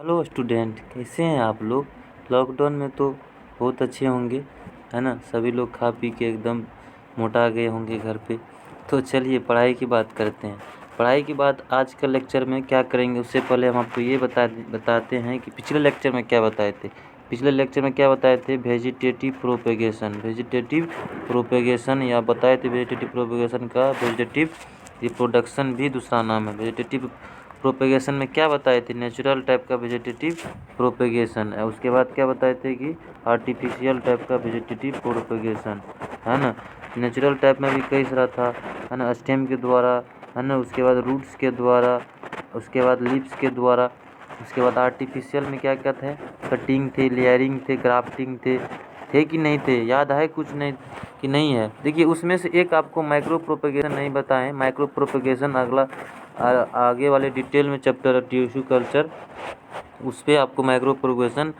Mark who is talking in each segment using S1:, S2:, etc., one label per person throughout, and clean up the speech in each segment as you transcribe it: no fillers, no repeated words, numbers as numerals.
S1: Hello student, कैसे हैं आप लोग। लॉकडाउन में तो बहुत अच्छे होंगे, है ना। सभी लोग खा पी के एकदम मोटा गए होंगे घर पे। तो चलिए पढ़ाई की बात करते हैं। पढ़ाई की बात आज का लेक्चर में क्या करेंगे, उससे पहले हम आपको ये बताते हैं कि पिछले लेक्चर में क्या बताए थे। पिछले लेक्चर में क्या बताए थे, वेजिटेटिव प्रोपेगेशन या बताए थे वेजिटेटिव प्रोपेगेशन का वेजिटेटिव रिप्रोडक्शन भी दूसरा नाम है। वेजिटेटिव प्रोपेगेशन में क्या बताए थे, नेचुरल टाइप का वेजिटेटिव प्रोपेगेशन है। उसके बाद क्या बताए थे कि आर्टिफिशियल टाइप का वेजिटेटिव प्रोपेगेशन, है ना। नेचुरल टाइप में भी कई सारा था, है ना, स्टेम के द्वारा, है ना, उसके बाद रूट्स के द्वारा, उसके बाद लीव्स के द्वारा। उसके बाद आर्टिफिशियल में क्या क्या थे, कटिंग थे, लेयरिंग थे, ग्राफ्टिंग थे कि नहीं थे, याद है कुछ नहीं कि नहीं है। देखिए उसमें से एक आपको माइक्रो प्रोपेगेशन नहीं बताएं। माइक्रो प्रोपेगेशन अगला आगे वाले डिटेल में चैप्टर टिश्यू कल्चर, उस पर आपको माइक्रो प्रोपेगेशन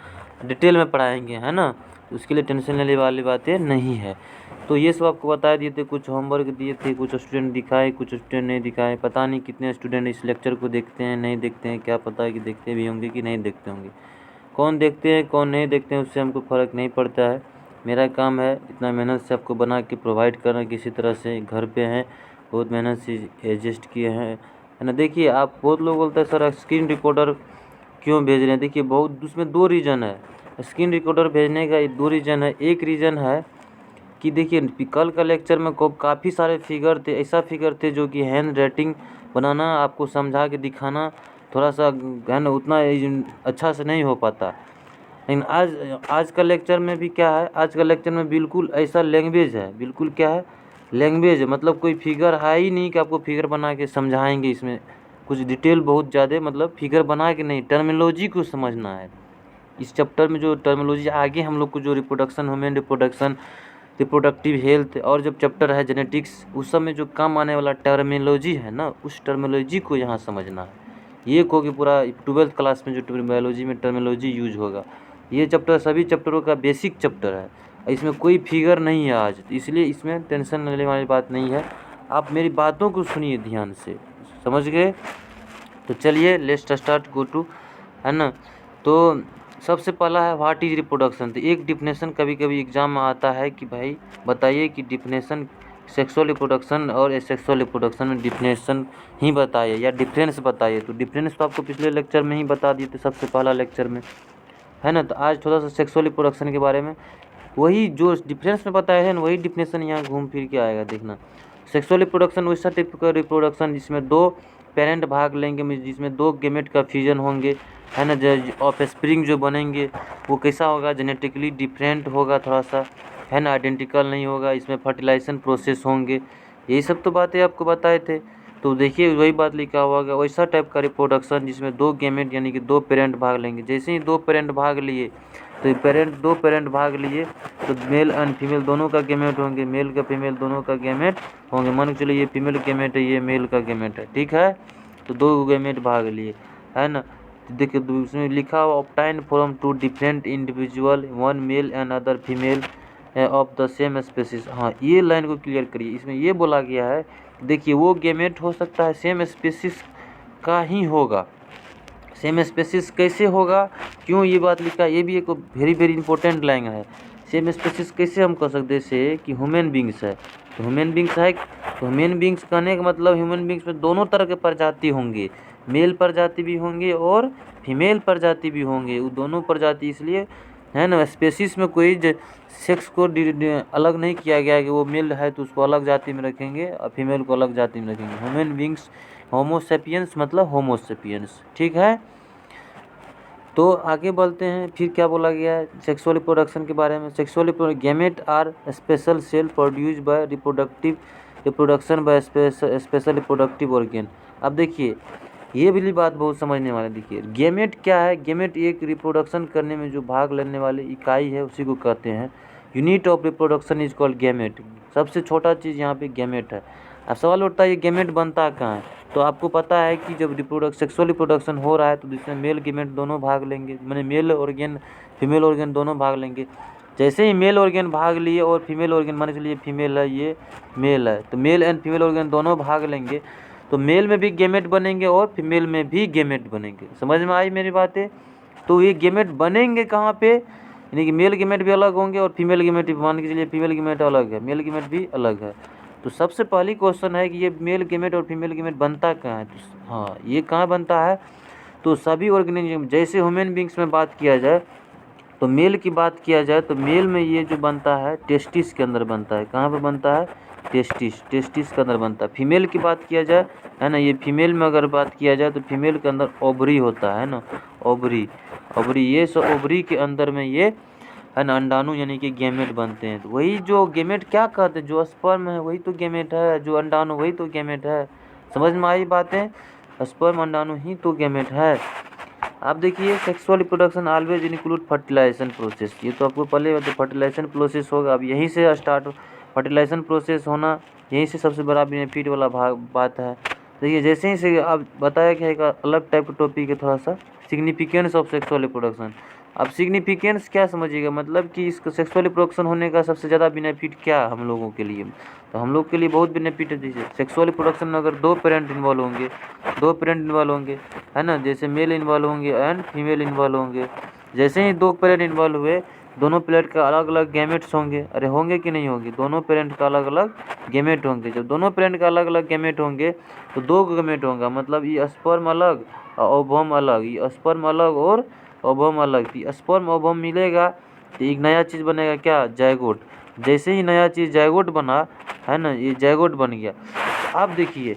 S1: डिटेल में पढ़ाएंगे, है ना। उसके लिए टेंशन लेने वाली बातें नहीं है। तो ये सब आपको बता दिए थे, कुछ होमवर्क दिए थे, कुछ स्टूडेंट दिखाए, कुछ स्टूडेंट नहीं दिखाए। पता नहीं कितने स्टूडेंट इस लेक्चर को देखते हैं, नहीं देखते हैं, क्या पता है कि देखते भी होंगे कि नहीं देखते होंगे। कौन देखते हैं कौन नहीं देखते हैं उससे हमको फ़र्क नहीं पड़ता है। मेरा काम है इतना मेहनत से आपको बना के प्रोवाइड करना। किसी तरह से घर पे हैं, बहुत मेहनत से एडजस्ट किए हैं, है ना। देखिए आप बहुत लोग बोलते हैं सर स्क्रीन रिकॉर्डर क्यों भेज रहे हैं। देखिए बहुत उसमें दो रीज़न है। स्क्रीन रिकॉर्डर भेजने का दो रीज़न है। एक रीज़न है कि देखिए कल का लेक्चर में काफ़ी सारे फिगर थे, ऐसा फिगर थे जो कि हैंड राइटिंग बनाना, आपको समझा के दिखाना थोड़ा सा, है ना, उतना अच्छा से नहीं हो पाता। लेकिन आज का लेक्चर में भी क्या है, आज का लेक्चर में बिल्कुल ऐसा लैंग्वेज है, बिल्कुल क्या है, लैंग्वेज है। मतलब कोई फिगर है ही नहीं कि आपको फिगर बना के समझाएंगे। इसमें कुछ डिटेल बहुत ज़्यादा, मतलब फिगर बना के नहीं, टर्मिनोलॉजी को समझना है। इस चैप्टर में जो टर्मिनोलॉजी आगे हम लोग को जो reproduction, human reproduction, reproductive health और जब चैप्टर है जेनेटिक्स, उस सब में जो काम आने वाला टर्मिनोलॉजी है ना, उस टर्मिनोलॉजी को यहाँ समझना है। ये को कि पूरा 12th क्लास में जो बायोलॉजी में टर्मिनोलॉजी यूज होगा। ये चैप्टर सभी चैप्टरों का बेसिक चैप्टर है। इसमें कोई फिगर नहीं है आज, इसलिए इसमें टेंशन लेने वाली बात नहीं है। आप मेरी बातों को सुनिए ध्यान से, समझ गए। तो चलिए लेट्स स्टार्ट गो टू, है ना। तो सबसे पहला है व्हाट इज रिप्रोडक्शन। तो एक डिफिनेशन कभी कभी एग्जाम में आता है कि भाई बताइए कि डिफिनेशन सेक्सुअल रिप्रोडक्शन और एसेक्सुअल रिप्रोडक्शन में डिफिनेशन ही बताइए या डिफरेंस बताइए। तो डिफरेंस तो आपको पिछले लेक्चर में ही बता दिए थे, सबसे पहला लेक्चर में, है ना। तो आज थोड़ा सा सेक्सुअल रिप्रोडक्शन के बारे में वही जो डिफरेंस में बताया है ना, वही डिफिनेशन यहाँ घूम फिर के आएगा, देखना। सेक्सुअल रिप्रोडक्शन वैसा टाइप का रिप्रोडक्शन जिसमें दो पेरेंट भाग लेंगे, जिसमें दो गेमेट का फ्यूजन होंगे, है ना। ऑफ स्प्रिंग जो बनेंगे वो कैसा होगा, जेनेटिकली डिफरेंट होगा थोड़ा सा, है ना, आइडेंटिकल नहीं होगा। इसमें फर्टिलाइजेशन प्रोसेस होंगे, यही सब तो बातें आपको बताए थे। तो देखिए वही बात लिखा हुआ है, वैसा टाइप का रिप्रोडक्शन जिसमें दो गेमेट यानी कि दो पेरेंट भाग लेंगे। जैसे ही दो पेरेंट भाग लिए तो दो पेरेंट भाग लिए तो मेल एंड फीमेल दोनों का गेमेट होंगे, मेल का फीमेल दोनों का गेमेट होंगे। मान के चलिए ये फीमेल गेमेट है, ये मेल का गेमेट है, ठीक है। तो दो गेमेट भाग लिए, है ना। तो देखिए उसमें लिखा हुआ obtain from two different individual, one male and other female of the same species. हाँ ये लाइन को क्लियर करिए। इसमें ये बोला गया है, देखिए वो गेमेट हो सकता है सेम स्पेसिस का ही होगा। सेम स्पेसिस कैसे होगा, क्यों ये बात लिखा है, ये भी एक वेरी वेरी इंपॉर्टेंट लाइन है। सेम स्पेसिस कैसे हम कह सकते हैं, जैसे कि ह्यूमन बींग्स है, तो ह्यूमन बींग्स है, तो ह्यूमन बींग्स कहने का मतलब ह्यूमन बींग्स में दोनों तरह के प्रजाति होंगे, मेल प्रजाति भी होंगे और फीमेल प्रजाति भी होंगे। वो दोनों प्रजाति इसलिए, है ना, स्पेसिस में कोई सेक्स को अलग नहीं किया गया है कि वो मेल है तो उसको अलग जाति में रखेंगे और फीमेल को अलग जाति में रखेंगे। ह्यूमन बींग्स होमोसेपियंस मतलब होमोसेपियंस, ठीक है। तो आगे बढ़ते हैं, फिर क्या बोला गया है सेक्सुअल रिप्रोडक्शन के बारे में। Sexual gamete are special cell produce by reproduction by special reproductive organ. अब देखिए ये भी बात बहुत समझने वाले। देखिए गेमेट क्या है, गेमेट एक रिप्रोडक्शन करने में जो भाग लेने वाली इकाई है उसी को कहते हैं। Unit of reproduction is called gamete. सबसे छोटा चीज़ यहाँ पे गेमेट है। अब सवाल उठता है ये गेमेट बनता कहाँ है। तो आपको पता है कि जब सेक्सुअल रिप्रोडक्शन हो रहा है तो जिसमें मेल गेमेट दोनों भाग लेंगे, मैंने मेल ऑर्गन फीमेल ऑर्गन दोनों भाग लेंगे। जैसे ही मेल ऑर्गन भाग लिए और फीमेल ऑर्गन, मान के चलिए फीमेल है ये मेल है, तो मेल एंड फीमेल ऑर्गन दोनों भाग लेंगे तो मेल में भी गेमेट बनेंगे और फीमेल में भी गेमेट बनेंगे। समझ में आई मेरी बातें। तो ये गेमेट बनेंगे कहाँ पे, यानी कि मेल गेमेट भी अलग होंगे और फीमेल गेमेट भी, मान के चलिए फीमेल गेमेट अलग है, मेल गेमेट भी अलग है। तो सबसे पहली क्वेश्चन है कि ये मेल गेमेट और फीमेल गेमेट बनता कहाँ है, तो हाँ ये कहाँ बनता है, तो सभी ऑर्गेनिज्म, जैसे ह्यूमन बींग्स में बात किया जाए तो मेल की बात किया जाए तो मेल में ये जो बनता है टेस्टिस के अंदर बनता है। कहाँ पे बनता है, टेस्टिस के अंदर बनता है। फीमेल की बात किया जाए है ना, ये फीमेल में अगर बात किया जाए तो फीमेल के अंदर ओवरी होता है ना, ओवरी, ये सब ओवरी के अंदर में ये है ना अंडाणु यानी कि गेमेट बनते हैं। तो वही जो गेमेट क्या कहते हैं, जो स्पर्म है वही तो गेमेट है, जो अंडाणु वही तो गेमेट है। समझ में आई बातें, स्पर्म अंडाणु ही तो गेमेट है। आप देखिए sexual reproduction always include fertilisation process, ये तो आपको पहले तो फर्टिलाइजेशन प्रोसेस होगा। अब यहीं से स्टार्ट फर्टिलाइजेशन प्रोसेस होना, यहीं से सबसे बड़ा बेनिफिट वाला बात है। देखिए जैसे ही से अब बताया कि एक अलग टाइप का टॉपिक है थोड़ा सा, सिग्निफिकेंस ऑफ सेक्सुअल रिप्रोडक्शन। अब सिग्निफिकेंस क्या समझिएगा, मतलब कि इसका सेक्सुअल रिप्रोडक्शन होने का सबसे ज़्यादा बेनिफिट क्या हम लोगों के लिए, तो हम लोग के लिए बहुत बेनिफिट है। जैसे सेक्सुअल रिप्रोडक्शन में अगर दो पेरेंट इन्वॉल्व होंगे है ना, जैसे मेल इन्वॉल्व होंगे एंड फीमेल इन्वॉल्व होंगे, जैसे ही दो पेरेंट इन्वॉल्व हुए दोनों पेरेंट का अलग अलग गैमेट्स होंगे। अरे होंगे कि नहीं होंगे, दोनों पेरेंट का अलग अलग गैमेट होंगे। जब दोनों पेरेंट का अलग अलग गैमेट होंगे तो दो गैमेट होगा, मतलब ये स्पर्म अलग और ओवम अलग, ये स्पर्म अलग और ओवम अलग। स्पर्म ओवम मिलेगा तो एक नया चीज़ बनेगा, क्या, जायगोट। जैसे ही नया चीज़ जायगोट बना है ना, ये जायगोट बन गया। अब देखिए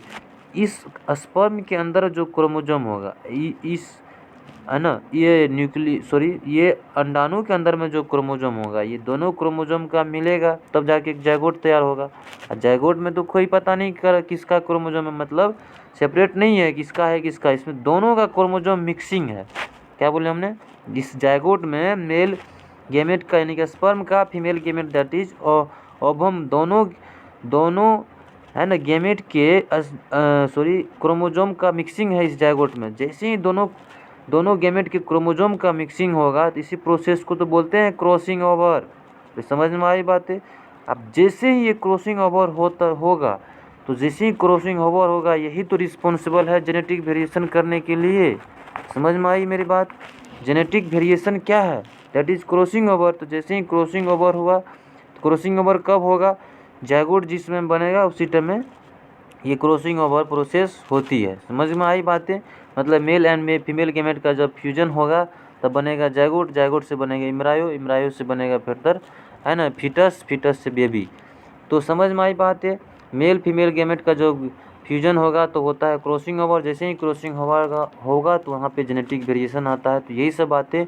S1: इस स्पर्म के अंदर जो क्रोमोसोम होगा, इस है ना, ये अंडाणु के अंदर में जो क्रोमोसोम होगा, ये दोनों क्रोमोसोम का मिलेगा तब जाके एक जायगोट तैयार होगा। और जायगोट में तो कोई पता नहीं कर किसका क्रोमोसोम है, मतलब सेपरेट नहीं है किसका है किसका, इसमें दोनों का क्रोमोसोम मिक्सिंग है। क्या बोले हमने, इस जायगोट में मेल गेमेट का यानी कि स्पर्म का, female gamete that is ovum, दोनों है ना गेमेट के क्रोमोसोम का मिक्सिंग है इस जायगोट में। जैसे ही दोनों गेमेट के क्रोमोसोम का मिक्सिंग होगा तो इसी प्रोसेस को तो बोलते हैं क्रॉसिंग ओवर। तो समझ में आई बातें। अब जैसे ही ये क्रॉसिंग ओवर होगा तो जैसे ही क्रॉसिंग ओवर होगा यही तो रिस्पॉन्सिबल है जेनेटिक वेरिएशन करने के लिए। समझ में आई मेरी बात, जेनेटिक वेरिएशन क्या है, दैट इज क्रॉसिंग ओवर। तो जैसे ही क्रॉसिंग ओवर हुआ, क्रॉसिंग ओवर कब होगा, जायगोट जिसमें बनेगा उसी टाइम में ये क्रॉसिंग ओवर प्रोसेस होती है। समझ में आई बातें, मतलब मेल एंड फीमेल गेमेट का जब फ्यूजन होगा तब बनेगा जायगोट, जायगोट से बनेगा इम्ब्रायो, इम्ब्रायो से बनेगा फर्दर है ना फीटस, फीटस से बेबी। तो समझ में आई बात है, मेल फीमेल गेमेट का जो फ्यूजन होगा तो होता है क्रॉसिंग ओवर। जैसे ही क्रॉसिंग होगा तो वहाँ पे जेनेटिक वेरिएशन आता है। तो यही सब बातें,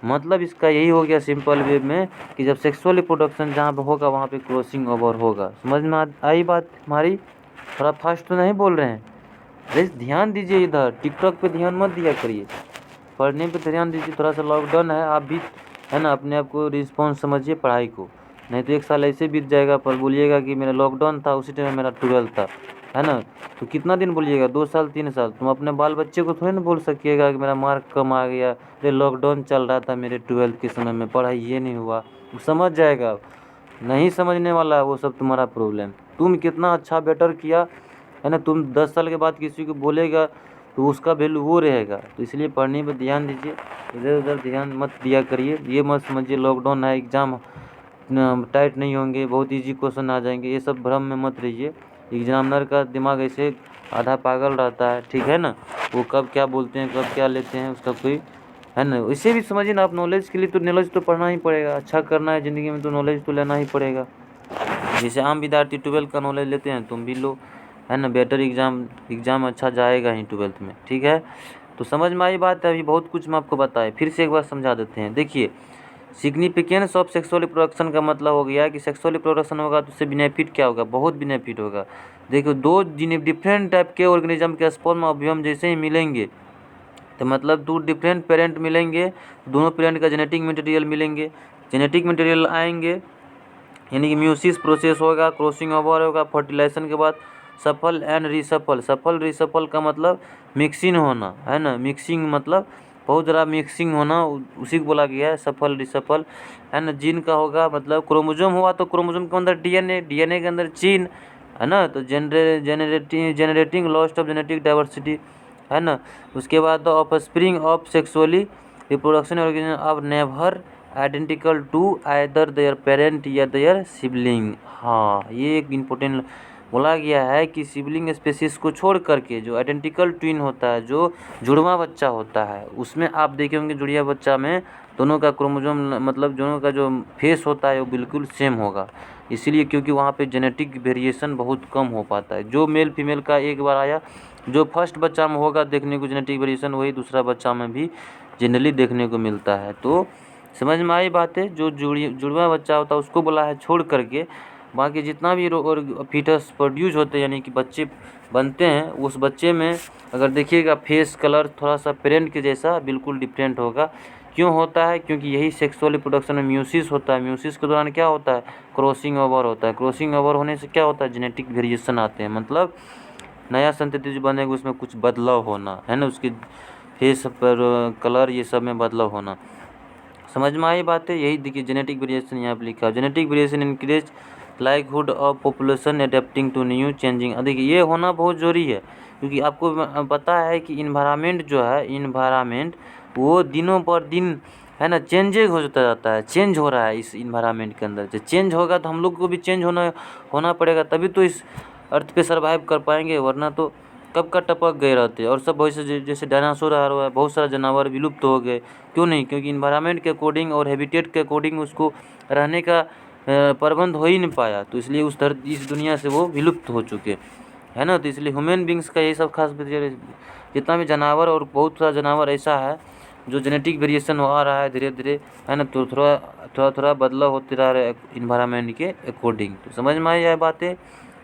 S1: मतलब इसका यही हो गया सिंपल वे में कि जब सेक्सुअल रिप्रोडक्शन जहाँ पे होगा वहाँ पे क्रॉसिंग ओवर होगा। समझ में आई बात हमारी, थोड़ा फास्ट तो नहीं बोल रहे हैं। अरे ध्यान दीजिए, इधर टिकटॉक पे ध्यान मत दिया करिए, पढ़ने पे ध्यान दीजिए। थोड़ा सा लॉकडाउन है, आप भी है ना अपने आप को रिस्पॉन्स समझिए पढ़ाई को, नहीं तो एक साल ऐसे बीत जाएगा पर बोलिएगा कि मेरा लॉकडाउन था उसी टाइम मेरा 12 था है ना। तो कितना दिन बोलिएगा, 2 साल 3 साल। तुम अपने बाल बच्चे को थोड़ी ना बोल सकिएगा कि मेरा मार्क कम आ गया, अरे लॉकडाउन चल रहा था मेरे 12th के समय में, पढ़ाई ये नहीं हुआ। वो समझ जाएगा, नहीं समझने वाला है वो सब तुम्हारा प्रॉब्लम। तुम कितना अच्छा बेटर किया है ना, तुम 10 साल के बाद किसी को बोलेगा तो उसका वैल्यू वो रहेगा। तो इसलिए पढ़ने पर ध्यान दीजिए, इधर उधर ध्यान मत दिया करिए। ये मत समझिए लॉकडाउन है एग्ज़ाम टाइट नहीं होंगे, बहुत इजी क्वेश्चन आ जाएंगे, ये सब भ्रम में मत रहिए। एग्जामिनर का दिमाग ऐसे आधा पागल रहता है, ठीक है ना, वो कब क्या बोलते हैं कब क्या लेते हैं उसका कोई है ना। इसे भी समझिए ना, आप नॉलेज के लिए तो नॉलेज तो पढ़ना ही पड़ेगा, अच्छा करना है ज़िंदगी में तो नॉलेज तो लेना ही पड़ेगा। जैसे आम विद्यार्थी 12 का नॉलेज लेते हैं, तुम भी लो है ना, बेटर एग्ज़ाम अच्छा जाएगा ही 12th में, ठीक है। तो समझ में आई बात है, अभी बहुत कुछ मैं आपको बताए, फिर से एक बार समझा देते हैं। देखिए सिग्निफिकेंस ऑफ सेक्सुअल रिप्रोडक्शन का मतलब हो गया कि सेक्सुअल रिप्रोडक्शन होगा तो उससे बेनिफिट क्या होगा, बहुत बेनिफिट होगा। देखो दो डिफरेंट टाइप के ऑर्गेनिज्म के स्पर्म ओव्यूम जैसे ही मिलेंगे तो मतलब दो डिफरेंट पेरेंट मिलेंगे, दोनों पेरेंट का जेनेटिक मटेरियल मिलेंगे, जेनेटिक मटेरियल आएंगे यानी कि म्यूसिस प्रोसेस होगा, क्रॉसिंग ओवर होगा, फर्टिलाइजेशन के बाद सफल एंड रिसफल। सफल रिसफल का मतलब मिक्सिंग होना है ना, मिक्सिंग मतलब बहुत ज़्यादा मिक्सिंग होना, उसी को बोला गया है सफल रिसफल है ना। जीन का होगा मतलब क्रोमोसोम हुआ तो क्रोमोसोम के अंदर डीएनए, डीएनए के अंदर जीन है ना। तो generating lost of genetic diversity है ना। उसके बाद offspring of sexually reproduction organism are never identical to either their parent या देयर सिबलिंग। हाँ, ये एक इम्पोर्टेंट बोला गया है कि सिबलिंग स्पेसीज को छोड़ करके जो आइडेंटिकल ट्विन होता है, जो जुड़वा बच्चा होता है, उसमें आप देखे होंगे जुड़िया बच्चा में दोनों का क्रोमोसोम मतलब दोनों का जो फेस होता है वो बिल्कुल सेम होगा। इसीलिए क्योंकि वहाँ पे जेनेटिक वेरिएशन बहुत कम हो पाता है। जो मेल फीमेल का एक बार आया, जो फर्स्ट बच्चा में होगा देखने को जेनेटिक वेरिएशन, वही दूसरा बच्चा में भी जनरली देखने को मिलता है। तो समझ में आई बात है। जो जुड़वा बच्चा होता है उसको बोला है छोड़ करके बाकी जितना भी और फीटस प्रोड्यूस होते हैं यानी कि बच्चे बनते हैं, उस बच्चे में अगर देखिएगा फेस कलर थोड़ा सा पेरेंट के जैसा बिल्कुल डिफरेंट होगा। क्यों होता है? क्योंकि यही सेक्सुअल रिप्रोडक्शन में म्यूसिस होता है। म्यूसिस के दौरान क्या होता है? क्रॉसिंग ओवर होता है। क्रॉसिंग ओवर होने से क्या होता है? जेनेटिक वेरिएशन आते हैं, मतलब नया संतति जो बनेगा उसमें कुछ बदलाव होना है ना, उसके फेस पर कलर ये सब में बदलाव होना। समझ में आई बात है। यही देखिए जेनेटिक वेरिएशन यहाँ पे लिखा है। Genetic variation increase likelihood of population adapting to new changing. देखिए ये होना बहुत ज़रूरी है क्योंकि आपको पता है कि इन्वायरमेंट जो है, इन्वायरमेंट वो दिनों पर दिन है ना चेंजेज होता जाता है, चेंज हो रहा है इस इन्वायरमेंट के अंदर। जब चेंज होगा तो हम लोग को भी चेंज होना पड़ेगा, तभी तो इस अर्थ पे सर्वाइव कर पाएंगे, वरना तो कब का टपक गए रहते। और सब वैसे जैसे डायनासोर आ रहा है, बहुत सारा जानवर विलुप्त हो गए। क्यों नहीं? क्योंकि इन्वायरमेंट के अकॉर्डिंग और हैबिटेट के अकॉर्डिंग उसको रहने का प्रबंध हो ही नहीं पाया, तो इसलिए इस दुनिया से वो विलुप्त हो चुके है ना। तो इसलिए ह्यूमन बींग्स का यही सब खास जितना भी जानवर और बहुत सारा जानवर ऐसा है जो जेनेटिक वेरिएशन आ रहा है धीरे धीरे है ना, तो थोड़ा बदलाव होते रह रहा है इन्वायरमेंट के अकॉर्डिंग। तो समझ में आई यह बातें।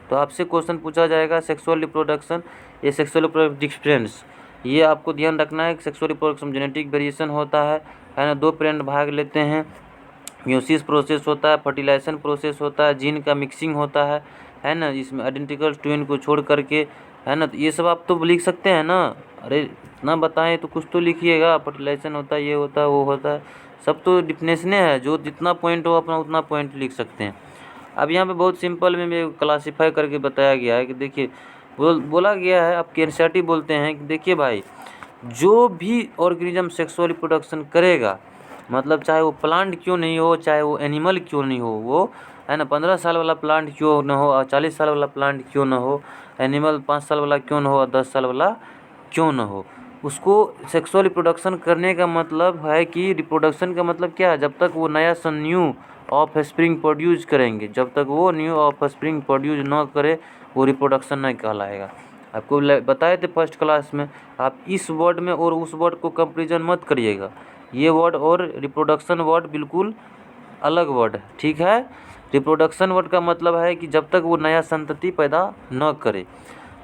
S1: तो आपसे क्वेश्चन पूछा जाएगा सेक्सुअल रिप्रोडक्शन, ये सेक्सुअल रिप्रोडक्टिव डिफरेंस, ये आपको ध्यान रखना है कि सेक्सुअल रिप्रोडक्शन जेनेटिक वेरिएशन होता है ना। दो पेरेंट भाग लेते हैं, म्यूसिस प्रोसेस होता है, फर्टिलाइजेशन प्रोसेस होता है, जीन का मिक्सिंग होता है ना। इसमें आइडेंटिकल ट्विन को छोड़ करके है ना। तो ये सब आप तो लिख सकते हैं ना। अरे इतना बताएं तो कुछ तो लिखिएगा। फर्टिलाइजेशन होता है, ये होता है, वो होता है, सब तो डिफिनेशने है। जो जितना पॉइंट हो अपना उतना पॉइंट लिख सकते हैं। अब यहाँ पे बहुत सिंपल में क्लासीफाई करके बताया गया है कि देखिए बोला गया है, आप एनसीईआरटी बोलते हैं कि देखिए भाई, जो भी ऑर्गेनिज्म सेक्सुअल रिप्रोडक्शन करेगा, मतलब चाहे वो प्लांट क्यों नहीं हो, चाहे वो एनिमल क्यों नहीं हो, वो है ना 15 साल वाला प्लांट क्यों ना हो और 40 साल वाला प्लांट क्यों ना हो, एनिमल 5 साल वाला क्यों ना हो और 10 साल वाला क्यों ना हो, उसको सेक्सुअल रिप्रोडक्शन करने का मतलब है कि रिप्रोडक्शन का मतलब क्या है? जब तक वो नया न्यू ऑफ स्प्रिंग प्रोड्यूस करेंगे, जब तक वो न्यू ऑफ स्प्रिंग प्रोड्यूस न करे वो रिप्रोडक्शन नहीं कहलाएगा। आपको बताए थे फर्स्ट क्लास में, आप इस वर्ड में और उस वर्ड को कंपेरिजन मत करिएगा। ये वर्ड और रिप्रोडक्शन वर्ड बिल्कुल अलग वर्ड है, ठीक है। रिप्रोडक्शन वर्ड का मतलब है कि जब तक वो नया संतति पैदा न करे,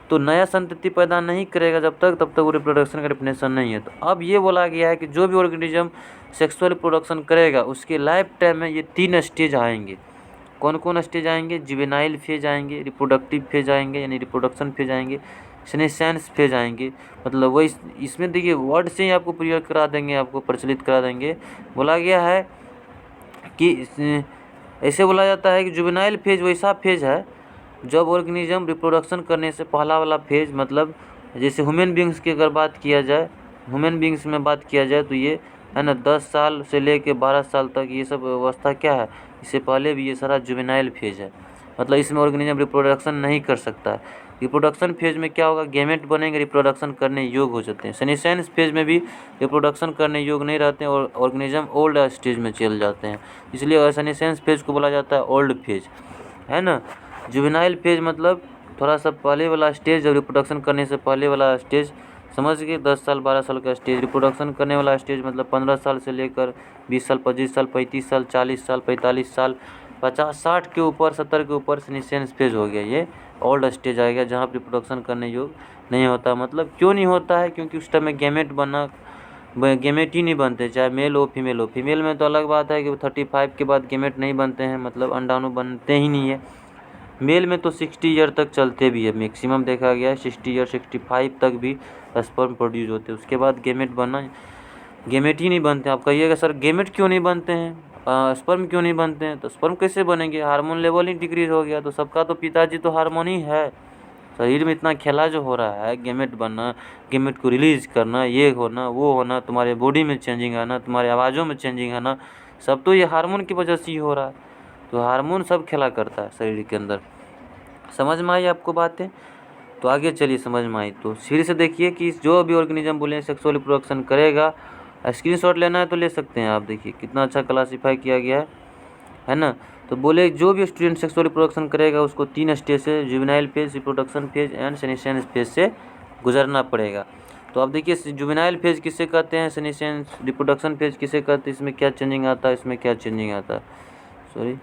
S1: तो नया संतति पैदा नहीं करेगा जब तक, तब तक वो रिप्रोडक्शन का डेफिनेशन नहीं है। तो अब ये बोला गया है कि जो भी ऑर्गेनिज्म सेक्सुअल रिप्रोडक्शन करेगा उसके लाइफ टाइम में ये 3 स्टेज आएंगे। कौन कौन स्टेज आएंगे? जुवेनाइल फेज आएंगे, रिप्रोडक्टिव फेज आएंगे यानी रिप्रोडक्शन फेज आएंगे, सेनेसेंस फेज आएंगे। मतलब वही इसमें देखिए वर्ड से ही आपको क्लियर करा देंगे, आपको प्रचलित करा देंगे। बोला गया है कि ऐसे बोला जाता है कि जुवेनाइल फेज वैसा फेज है जब ऑर्गेनिज्म रिप्रोडक्शन करने से पहला वाला फेज, मतलब जैसे ह्यूमन बींग्स की अगर बात किया जाए, ह्यूमन बींग्स में बात किया जाए तो ये है ना 10 साल से लेके 12 साल तक ये सब अवस्था क्या है, इससे पहले भी ये सारा जुवेनाइल फेज है। मतलब इसमें ऑर्गेनिज्म रिप्रोडक्शन नहीं कर सकता है। रिप्रोडक्शन फेज में क्या होगा? गैमेट बनेंगे, रिप्रोडक्शन करने योग्य हो जाते हैं। सेनेसेंस फेज में भी रिप्रोडक्शन करने योग्य नहीं रहते हैं और ऑर्गेनिज्म ओल्ड स्टेज में चल जाते हैं, इसलिए सेनेसेंस फेज को बोला जाता है ओल्ड फेज, है ना। जुवेनाइल फेज मतलब थोड़ा सा पहले वाला स्टेज, जब रिप्रोडक्शन करने से पहले वाला स्टेज, समझ गए। 10 साल 12 साल का स्टेज। रिप्रोडक्शन करने वाला स्टेज मतलब 15 साल से लेकर 20 साल, 25 साल, 35 साल, 40 साल, 45 साल, 50, 60 के ऊपर, 70 के ऊपर सेनेसेंस फेज हो गया, ये ओल्ड स्टेज आ गया जहाँ रिप्रोडक्शन करने योग्य नहीं होता। मतलब क्यों नहीं होता है? क्योंकि उस टाइम में गैमेट ही नहीं बनते, चाहे मेल हो फीमेल हो। फीमेल में तो अलग बात है कि 35 के बाद गैमेट नहीं बनते हैं, मतलब अंडाणु बनते ही नहीं है। मेल में तो 60 ईयर तक चलते भी है, मैक्सिमम देखा गया है 60 ईयर, 65 तक भी स्पर्म प्रोड्यूस होते हैं। उसके बाद गैमेट ही नहीं बनते। आप कहिएगा सर गैमेट क्यों नहीं बनते हैं, स्पर्म क्यों नहीं बनते हैं? तो स्पर्म कैसे बनेंगे? हार्मोन लेवल ही डिक्रीज हो गया। तो सबका तो पिताजी तो हार्मोन ही है, शरीर में इतना खेला जो हो रहा है, गेमेट बनना, गेमेट को रिलीज करना, ये होना वो होना, तुम्हारे बॉडी में चेंजिंग आना, तुम्हारे आवाज़ों में चेंजिंग आना, सब तो ये हार्मोन की वजह से ही हो रहा है। तो हार्मोन सब खेला करता है शरीर के अंदर। समझ में आई आपको बातें? तो आगे चलिए, समझ में आई तो फिर से देखिए कि जो भी ऑर्गेनिज्म बोले सेक्सुअल रिप्रोडक्शन करेगा, स्क्रीनशॉट लेना है तो ले सकते हैं आप। देखिए कितना अच्छा क्लासीफाई किया गया है ना। तो बोले जो भी स्टूडेंट सेक्सुअल रिप्रोडक्शन करेगा उसको 3 स्टेज से, juvenile phase, reproduction phase and senescence phase से गुजरना पड़ेगा। तो अब देखिए जुवेनाइल फेज किसे कहते हैं, सेनेसेंस रिप्रोडक्शन फेज किसे कहते हैं, इसमें क्या चेंजिंग आता है, इसमें क्या चेंजिंग आता है, सॉरी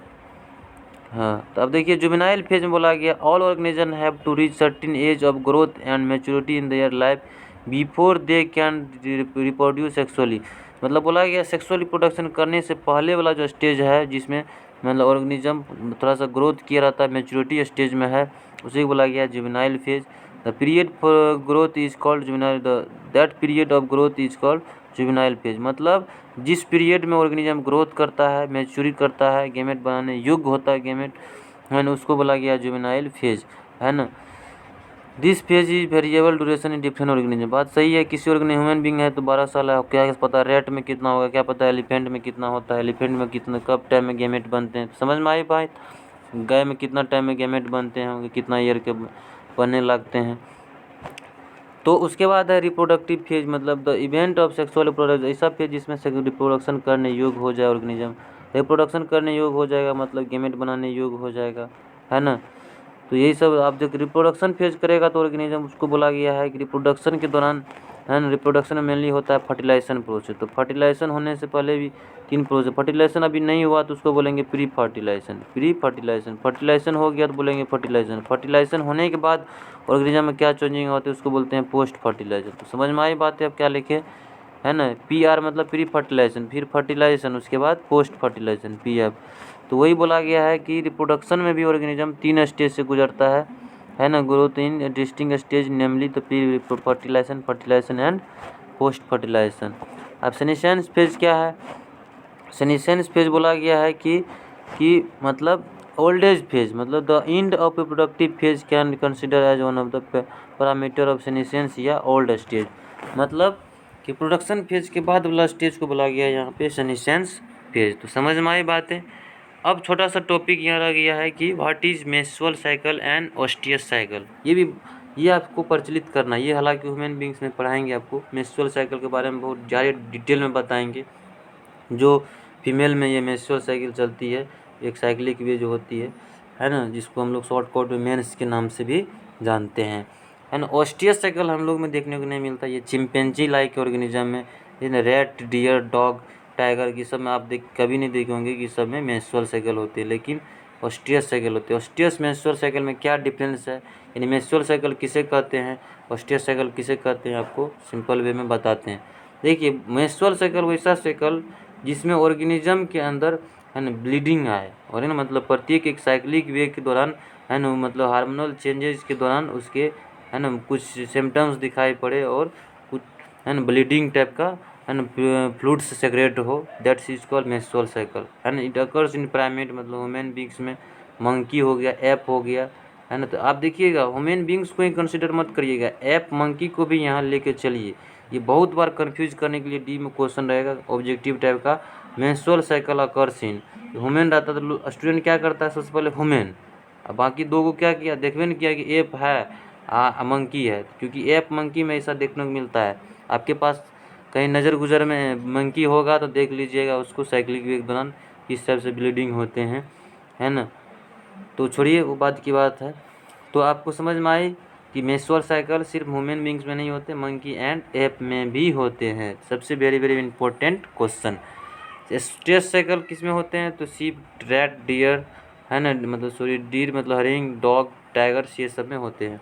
S1: हाँ। तो अब देखिए जुवेनाइल फेज में बोला गया all organism have to reach certain age of growth and maturity in their life before they can reproduce sexually. मतलब बोला गया सेक्सुअल रिप्रोडक्शन करने से पहले वाला जो स्टेज है, जिसमें मतलब ऑर्गेनिज्म थोड़ा सा ग्रोथ किया रहता है, मैच्योरिटी स्टेज में है, उसे बोला गया juvenile phase. The period for growth is called juvenile, that period of growth is called juvenile phase. मतलब जिस पीरियड में ऑर्गेनिज्म ग्रोथ करता है, मैच्योर करता है, गेमेट बनाने योग्य होता है गेमेट, है ना, उसको बोला गया जुवेनाइल फेज, है ना। This phase is variable duration in different organism. बात सही है, किसी ऑर्गेनिज्म ह्यूमन बींग है तो 12 साल है, क्या पता रेट में कितना होगा, क्या पता एलिफेंट में कितना होता है, एलिफेंट में कितना कब टाइम में गेमेट बनते हैं, समझ में आई भाई। गाय में कितना टाइम में गेमेट बनते हैं, कितना ईयर के बनने लगते हैं। तो उसके बाद है रिप्रोडक्टिव फेज, मतलब the event of sexual reproduction, ऐसा फेज जिसमें रिप्रोडक्शन करने योग्य हो जाए ऑर्गेनिज्म। रिप्रोडक्शन करने योग्य हो जाएगा मतलब गेमेट बनाने योग्य हो जाएगा, है ना। तो यही सब आप जब रिप्रोडक्शन फेज करेगा तो ऑर्गेनिज्म, उसको बोला गया है कि रिप्रोडक्शन के दौरान, है ना, रिप्रोडक्शन में मेनली होता है फर्टिलाइजेशन प्रोसेस। तो फर्टिलाइजेशन होने से पहले भी 3 प्रोसेस, फर्टिलाइजेशन अभी नहीं हुआ तो उसको बोलेंगे pre fertilisation, pre fertilisation, fertilisation हो गया तो बोलेंगे फर्टिलाइजेशन, फर्टिलाइजेशन होने के बाद ऑर्गेनिज्म में क्या चेंजिंग होती है उसको बोलते हैं पोस्ट फर्टिलाइजेशन। तो समझ में आई बात है, अब क्या लिखे, है ना, PR मतलब प्री फर्टिलाइजेशन, फिर फर्टिलाइजेशन, उसके बाद पोस्ट फर्टिलाइजेशन PF। तो वही बोला गया है कि रिप्रोडक्शन में भी ऑर्गेनिज्म 3 स्टेज से गुजरता है ना, growth in distinct stage namely तो pre fertilisation, fertilisation and post fertilisation. अब सेनेसेंस फेज क्या है, सेनेसेंस फेज बोला गया है कि मतलब ओल्ड एज फेज, मतलब the end of reproductive phase can consider as one of the parameter of senescence या ओल्ड स्टेज। मतलब कि प्रोडक्शन फेज के बाद वाला स्टेज को बोला गया यहाँ पे सेनेसेंस फेज। तो समझ में आई बातें। अब छोटा सा टॉपिक यहाँ रह गया है कि what is menstrual cycle and oestrous cycle. ये आपको प्रचलित करना, ये हालांकि ह्यूमन बींग्स में पढ़ाएंगे आपको, मेंस्ट्रुअल साइकिल के बारे में बहुत ज़्यादा डिटेल में बताएंगे। जो फीमेल में ये मेंस्ट्रुअल साइकिल चलती है, एक साइक्लिक वे जो होती है ना, जिसको हम लोग शॉर्टकट में मेंस के नाम से भी जानते हैं, है ना। ओस्टियस साइकिल हम लोग में देखने को नहीं मिलता, ये चिंपैंजी लाइक ऑर्गेनिज्म में, ये रेट, डियर, डॉग, टाइगर की सब में आप कभी नहीं देखे होंगे कि सब में मेंस्ट्रुअल साइकिल होती है, लेकिन ओस्टियस साइकिल होती है। ओस्टियस मेंस्ट्रुअल साइकिल में क्या डिफरेंस है, यानी मेंस्ट्रुअल साइकिल किसे कहते हैं, ओस्टियस साइकिल किसे कहते हैं, आपको सिंपल वे में बताते हैं। देखिए मेंस्ट्रुअल साइकिल वैसा साइकिल जिसमें ऑर्गेनिज्म के अंदर, है ना, ब्लीडिंग आए, और है ना, मतलब प्रत्येक एक साइक्लिक वे के दौरान, है ना, मतलब हार्मोनल चेंजेस के दौरान उसके, है ना, कुछ सिम्टम्स दिखाई पड़े और कुछ, है ना, ब्लीडिंग टाइप का, है ना, फ्लूइड्स सेक्रेट हो, that's is called menstrual cycle, है ना। इट अकर्स इन प्राइमेट, मतलब ह्यूमन बींग्स में, मंकी हो गया, ऐप हो गया, है ना। तो आप देखिएगा ह्यूमन बींग्स को ही कंसिडर मत करिएगा, ऐप मंकी को भी यहाँ लेके चलिए। ये बहुत बार कंफ्यूज करने के लिए डी में क्वेश्चन रहेगा ऑब्जेक्टिव टाइप का, menstrual cycle occurs in, human रहता तो स्टूडेंट क्या करता है, सबसे पहले ह्यूमन, अब बाकी दो को क्या किया, देखबे नहीं किया कि ऐप है मंकी है, क्योंकि ऐप मंकी में ऐसा देखने को मिलता है। आपके पास कहीं नज़र गुजर में मंकी होगा तो देख लीजिएगा उसको साइक्लिक वे के दौरान किस टाइप से ब्लीडिंग होते हैं, है ना। तो छोड़िए वो बात की बात है। तो आपको समझ में आई कि मेंस्ट्रुअल साइकिल सिर्फ ह्यूमन बींग्स में नहीं होते, मंकी एंड ऐप में भी होते हैं। सबसे very very important question. Stress cycle किस में होते हैं, तो शीप, रैट, डियर, है ना, मतलब सॉरी डीर मतलब हरिंग, डॉग, टाइगर्स, ये सब में होते हैं।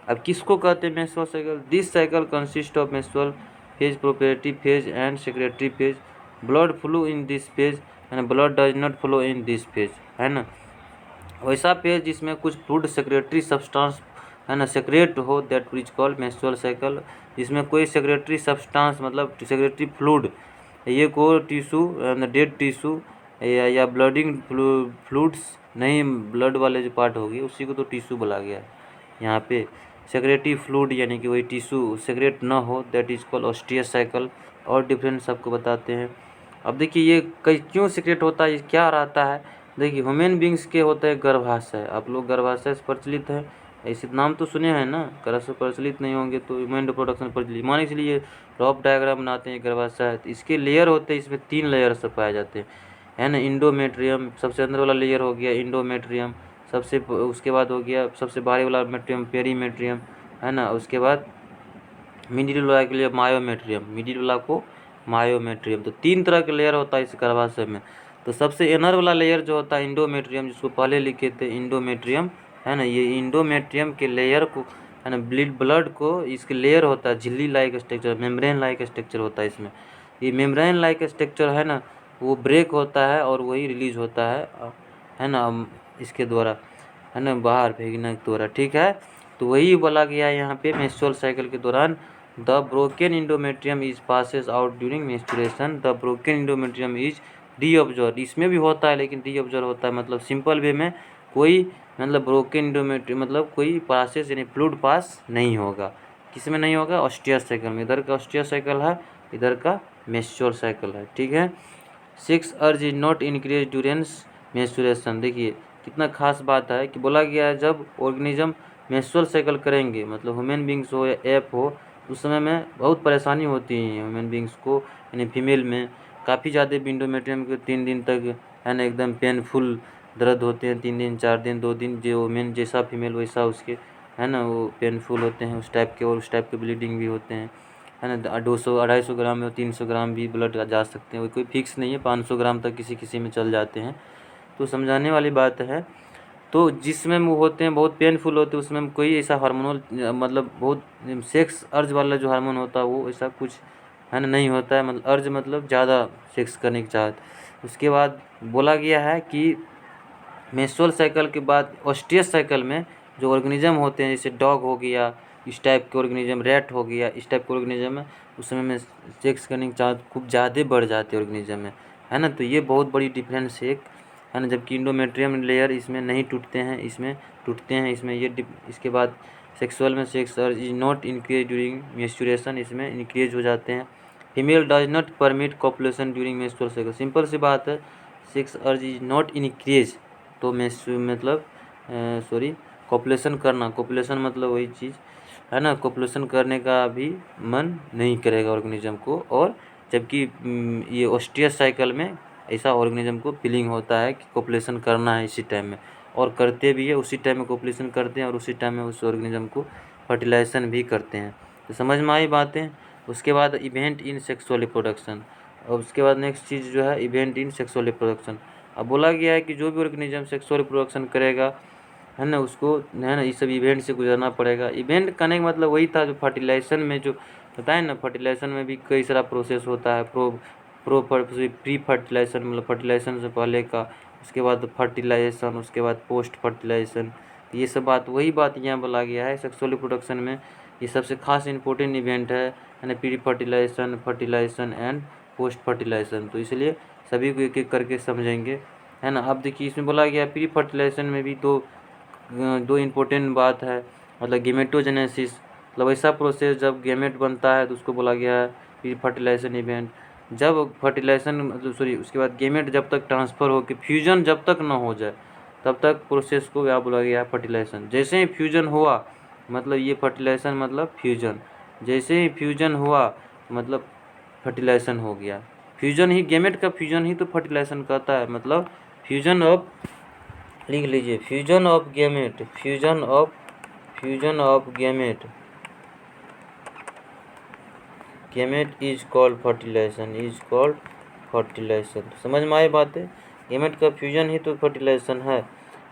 S1: अब किसको कहते हैं menstrual cycle, this cycle consist of menstrual phase, proliferative phase and secretory phase. Blood flow in this phase, है ना, blood does not flow in this phase, है ना। वैसा फेज जिसमें कुछ फ्लूइड सेक्रेटरी सब्सटेंस, है ना, सेक्रेट हो, that is called menstrual cycle. जिसमें कोई सेक्रेटरी सब्सटेंस मतलब सेक्रेटरी फ्लूइड, ये को टिश्यू, डेड टिश्यू या ब्लडिंग फ्लूइड्स नहीं, ब्लड वाले जो पार्ट होगी उसी को तो टिश्यू बोला गया है, यहाँ पे सेक्रेटरी फ्लूइड यानी कि वही टिश्यू सेक्रेट ना हो, दैट इज कॉल्ड ऑस्टियस साइकिल। और डिफरेंस आपको बताते हैं। अब देखिए ये कई क्यों सेक्रेट होता है, ये क्या रहता है। देखिए ह्यूमन बींग्स के होते हैं गर्भाशय, आप लोग गर्भाशय से प्रचलित है, ऐसे नाम तो सुने हैं ना, गर्भाशय प्रचलित नहीं होंगे तो ह्यूमन रिप्रोडक्शन प्रचलित। मान के चलिए रॉफ डायग्राम बनाते हैं गर्भाशय, तो इसके लेयर होते हैं, इसमें 3 लेयर से पाए जाते हैं, है ना। इंडोमेट्रियम सबसे अंदर वाला लेयर हो गया इंडोमेट्रियम, सबसे उसके बाद हो गया सबसे बाहरी वाला मेट्रियम पेरीमेट्रियम, है ना। उसके बाद मिडिल वाला के लिए मायोमेट्रियम, मिडिल वाला को मायोमेट्रियम। तो 3 तरह के लेयर होता है इस गर्भाशय में। तो सबसे इनर वाला लेयर जो होता है इंडोमेट्रियम, जिसको पहले लिखे थे इंडोमेट्रियम, है ना। ये इंडोमेट्रियम के लेयर को, है ना, ब्लड को इसके लेयर होता है, झिल्ली like structure, membrane like structure होता है इसमें। ये मेम्ब्रेन लाइक स्ट्रक्चर है ना, वो ब्रेक होता है और वही रिलीज होता है ना, इसके द्वारा, है ना, बाहर फेंकने के द्वारा, ठीक है। तो वही बोला गया यहाँ पे मेंस्ट्रुअल साइकिल के दौरान the broken endometrium is passes out during menstruation, the broken endometrium is reabsorb. इसमें भी होता है लेकिन रीअब्जॉर्ब होता है, मतलब सिंपल वे में कोई मतलब ब्रोकन इंडोमेट्रियम मतलब कोई पासेस यानी फ्लूइड पास नहीं होगा। किस में नहीं होगा, ऑस्टियस साइकिल में। इधर का ऑस्टियस साइकिल है, इधर का मेंस्ट्रुअल साइकिल है, ठीक है। 6 अर्ज इज नॉट इंक्रीज ड्यूरेंस मेंस्ट्रुएशन। देखिए कितना खास बात है कि बोला गया है जब ऑर्गेनिज्म मेंस्ट्रुअल साइकिल करेंगे, मतलब ह्यूमन बींग्स हो या एप हो, उस समय में बहुत परेशानी होती है ह्यूमन बींग्स को, यानी फीमेल में काफ़ी ज़्यादा इंडोमेट्रियम के 3 दिन तक, है ना, एकदम पेनफुल दर्द होते हैं, 3 दिन 4 दिन 2 दिन, जो मेन जैसा फीमेल वैसा उसके, है ना, वो पेनफुल होते हैं उस टाइप के, और उस टाइप के ब्लीडिंग भी होते हैं, है ना। 200-250 ग्राम या 300 ग्राम भी ब्लड जा सकते हैं, कोई फिक्स नहीं है, 500 ग्राम तक किसी किसी में चल जाते हैं। तो समझाने वाली बात है। तो जिसमें वो होते हैं बहुत पेनफुल होते हैं, उसमें कोई ऐसा हार्मोनल मतलब बहुत सेक्स अर्ज वाला जो हार्मोन होता है वो ऐसा कुछ, है ना, नहीं होता है, मतलब अर्ज मतलब ज़्यादा सेक्स करने की चाहत। उसके बाद बोला गया है कि मेंस्ट्रुअल साइकिल के बाद ऑस्टियस साइकिल में जो ऑर्गेनिज्म होते हैं, जैसे डॉग हो गया, इस टाइप के ऑर्गेनिज्म, रैट हो गया, इस टाइप के ऑर्गेनिज्म है, उस समय में सेक्स करने की चाहत खूब ज़्यादा बढ़ जाती है ऑर्गेनिज्म में, है ना। तो ये बहुत बड़ी डिफरेंस है, है ना। जबकि इंडोमेट्रियम लेयर इसमें नहीं टूटते हैं, इसमें टूटते हैं, इसमें ये इसके बाद सेक्सुअल में sex urge is not increase during menstruation, इसमें इंक्रीज हो जाते हैं। Female does not permit copulation during menstrual cycle, simple सी बात है, sex urge is not increase, तो मतलब सॉरी कॉपुलेशन करना, कॉपुलेशन मतलब वही चीज़, है ना, कॉपुलेशन करने का भी मन नहीं करेगा ऑर्गेनिज्म को। और जबकि ये ऑस्टियस साइकिल में ऐसा ऑर्गेनिज्म को फीलिंग होता है कि कॉपुलेशन करना है इसी टाइम में, और करते भी है, उसी टाइम में कॉपुलेशन करते हैं और उसी टाइम में उस ऑर्गेनिज्म को फर्टिलाइजेशन भी करते हैं। तो समझ में आई बातें। उसके बाद इवेंट इन सेक्सुअल रिप्रोडक्शन, और उसके बाद नेक्स्ट चीज़ जो है इवेंट इन सेक्सुअल रिप्रोडक्शन। अब बोला गया है कि जो भी ऑर्गेनिज्म सेक्सुअल रिप्रोडक्शन करेगा, है ना, उसको, है ना, इस सब इवेंट से गुजरना पड़ेगा। इवेंट करने का मतलब वही था जो फर्टिलाइजेशन में जो बताए ना, फर्टिलाइजेशन में भी कई सारा प्रोसेस होता है, प्री फर्टिलाइजेशन मतलब फर्टिलाइजेशन से पहले का, उसके बाद फर्टिलाइजेशन, उसके बाद पोस्ट फर्टिलाइजेशन, ये सब बात वही बात यहाँ बोला गया है सेक्सुअल रिप्रोडक्शन में। ये सबसे खास इंपॉर्टेंट इवेंट है ना, pre fertilisation, fertilisation and post fertilisation. तो इसलिए सभी को एक एक करके समझेंगे, है ना। अब देखिए इसमें बोला गया प्री फर्टिलाइजेशन में भी दो इम्पोर्टेंट बात है, मतलब गेमेटोजेनेसिस, मतलब ऐसा प्रोसेस जब गेमेट बनता है तो उसको बोला गया है प्री फर्टिलाइजेशन इवेंट। जब फर्टिलाइजेशन मतलब सॉरी उसके बाद गेमेट जब तक ट्रांसफ़र हो के फ्यूजन जब तक ना हो जाए तब तक प्रोसेस को क्या बोला गया है, फर्टिलाइजेशन। जैसे ही फ्यूजन हुआ मतलब ये फर्टिलाइजेशन मतलब फ्यूजन, जैसे ही फ्यूजन हुआ मतलब फर्टिलाइजेशन हो गया। फ्यूजन ही गेमेट का फ्यूजन ही तो फर्टिलाइजेशन कहता है, मतलब फ्यूजन ऑफ, लिख लीजिए, fusion of gamete, fusion of gamete, gamete is called fertilisation, is called fertilisation. समझ में आई बातें। गेमेट का फ्यूजन ही तो फर्टिलाइजेशन है।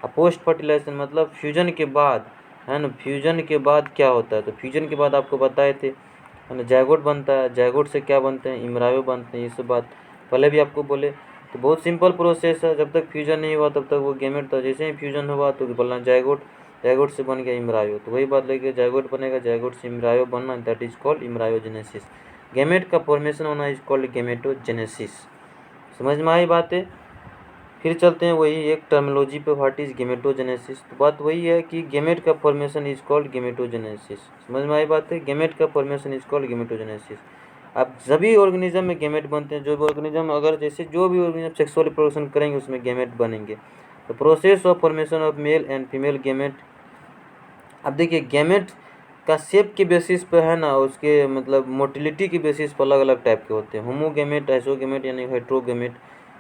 S1: और पोस्ट फर्टिलाइजेशन मतलब फ्यूजन के बाद, है ना, फ्यूजन के बाद क्या होता है, तो फ्यूजन के बाद आपको बताए थे, है ना, जायगोट बनता है, जायगोट से क्या बनते हैं, इम्ब्रायो बनते हैं, ये सब बात पहले भी आपको बोले। तो बहुत सिंपल प्रोसेस है, जब तक फ्यूजन नहीं हुआ तब तक वो गेमेट था, जैसे ही फ्यूजन हुआ तो बोलना जायगोट, जायगोट से बन गया इम्ब्रायो, तो वही बात लेके जायगोट बनेगा, जायगोट से इम्ब्रायो बनना, दैट इज कॉल्ड इम्ब्रायोजेनेसिस। गेमेट का फॉर्मेशन होना इज कॉल्ड गेमेटोजेनेसिस। समझ में आई बातें। फिर चलते हैं वही एक टर्मिनोलॉजी पे, व्हाट इज गेमेटोजेनेसिस। तो बात वही है कि गेमेट का फॉर्मेशन इज कॉल्ड गेमेटोजेनेसिस। समझ में आई बात है, गेमेट का फॉर्मेशन इज कॉल्ड गेमेटोजेनेसिस। अब सभी ऑर्गेनिज्म में गेमेट बनते हैं। जो भी ऑर्गेनिज्म, अगर जैसे जो भी ऑर्गेनिज्म सेक्सुअल रिप्रोडक्शन करेंगे उसमें गेमेट बनेंगे। तो process of formation of male and female gamete. अब देखिए गेमेट का शेप के बेसिस पे है ना, उसके मतलब मोटिलिटी के बेसिस पर अलग अलग टाइप के होते हैं। होमोगेमेट, आइसोगेमेट यानी हेट्रोगेमेट,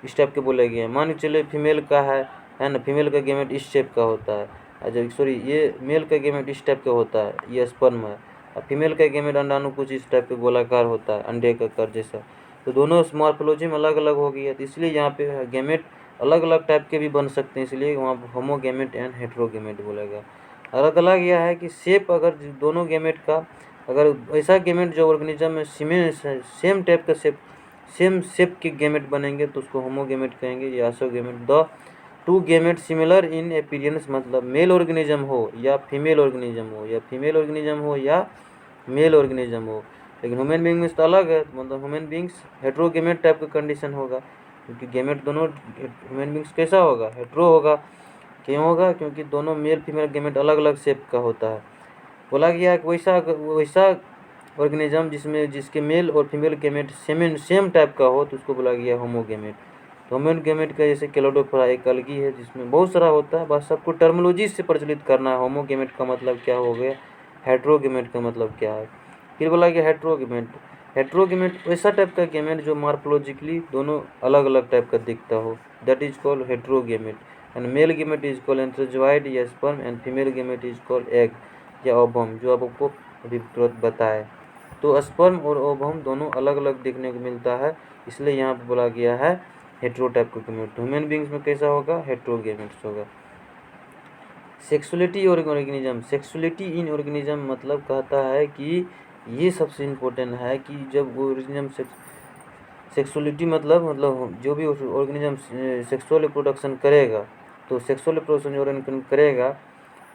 S1: इस टाइप के बोले गए हैं। मान के चलिए फीमेल का है ना, फीमेल का गेमेट इस शेप का होता है। अच्छा सॉरी, ये मेल का गेमेट इस टाइप का होता है, ये स्पर्म है। और फीमेल का गेमेट अंडाणु कुछ इस टाइप के गोलाकार होता है, अंडे का कर जैसा। तो दोनों मॉर्फोलॉजी में अलग अलग हो गई है, तो इसलिए यहाँ पे गेमेट अलग अलग टाइप के भी बन सकते हैं, इसलिए वहाँ होमोगेमेट एंड हेट्रोगेमेट बोलेगा। अलग अलग यह है कि शेप, अगर दोनों गेमेट का अगर ऐसा गेमेट जो ऑर्गेनिज्म में सेम टाइप का सेम शेप के गेमेट बनेंगे तो उसको होमोगेमेट कहेंगे या isogamete. The two gamete similar in appearance, मतलब मेल ऑर्गेनिज्म हो या फीमेल ऑर्गेनिज्म हो, या फीमेल ऑर्गेनिज्म हो या मेल ऑर्गेनिज्म हो। लेकिन ह्यूमन बींग्स तो अलग है, मतलब ह्यूमन बींग्स हेट्रोगेमेट टाइप का कंडीशन होगा, क्योंकि गेमेट दोनों ह्यूमन बींग्स कैसा होगा, हेट्रो होगा। क्यों होगा, क्योंकि दोनों मेल फीमेल गेमेट अलग अलग शेप का होता है। बोला गया है कि वैसा ऑर्गेनिज्म जिसके मेल और फीमेल गेमेट सेम टाइप का हो तो उसको बोला गया होमोगेमेट। तो होमोगेमेट का जैसे कैलोडोफोरा एक अलगी है जिसमें बहुत सारा होता है, बस सबको टर्मिनोलॉजी से प्रचलित करना है। होमोगेमेट का मतलब क्या हो गया, हेट्रोगेमेट का मतलब क्या है। फिर बोला गया हेट्रोगेमेट वैसा टाइप का गेमेट जो मॉर्फोलॉजिकली दोनों अलग अलग टाइप का दिखता हो, that is called heterogamete. And male gamete is called antherozoid या sperm, and female gamete is called egg या ओवम, जो आपको अभी तुरंत बताए। तो स्पर्म और ओवम दोनों अलग अलग देखने को मिलता है, इसलिए यहाँ पे बोला गया है हेट्रो टाइप का गेमेट। ह्यूमन बींग्स में कैसा होगा, हेट्रोगेमेट्स होगा। सेक्सुअलिटी और ऑर्गेनिज्म, सेक्सुअलिटी इन ऑर्गेनिज्म मतलब कहता है कि ये सबसे इम्पोर्टेंट है कि जब ऑर्गेनिज्म सेक्सुअलिटी मतलब जो भी ऑर्गेनिज्म सेक्सुअल रिप्रोडक्शन करेगा, तो सेक्सुअल रिप्रोडक्शन जो ऑर्गेनिज्म करेगा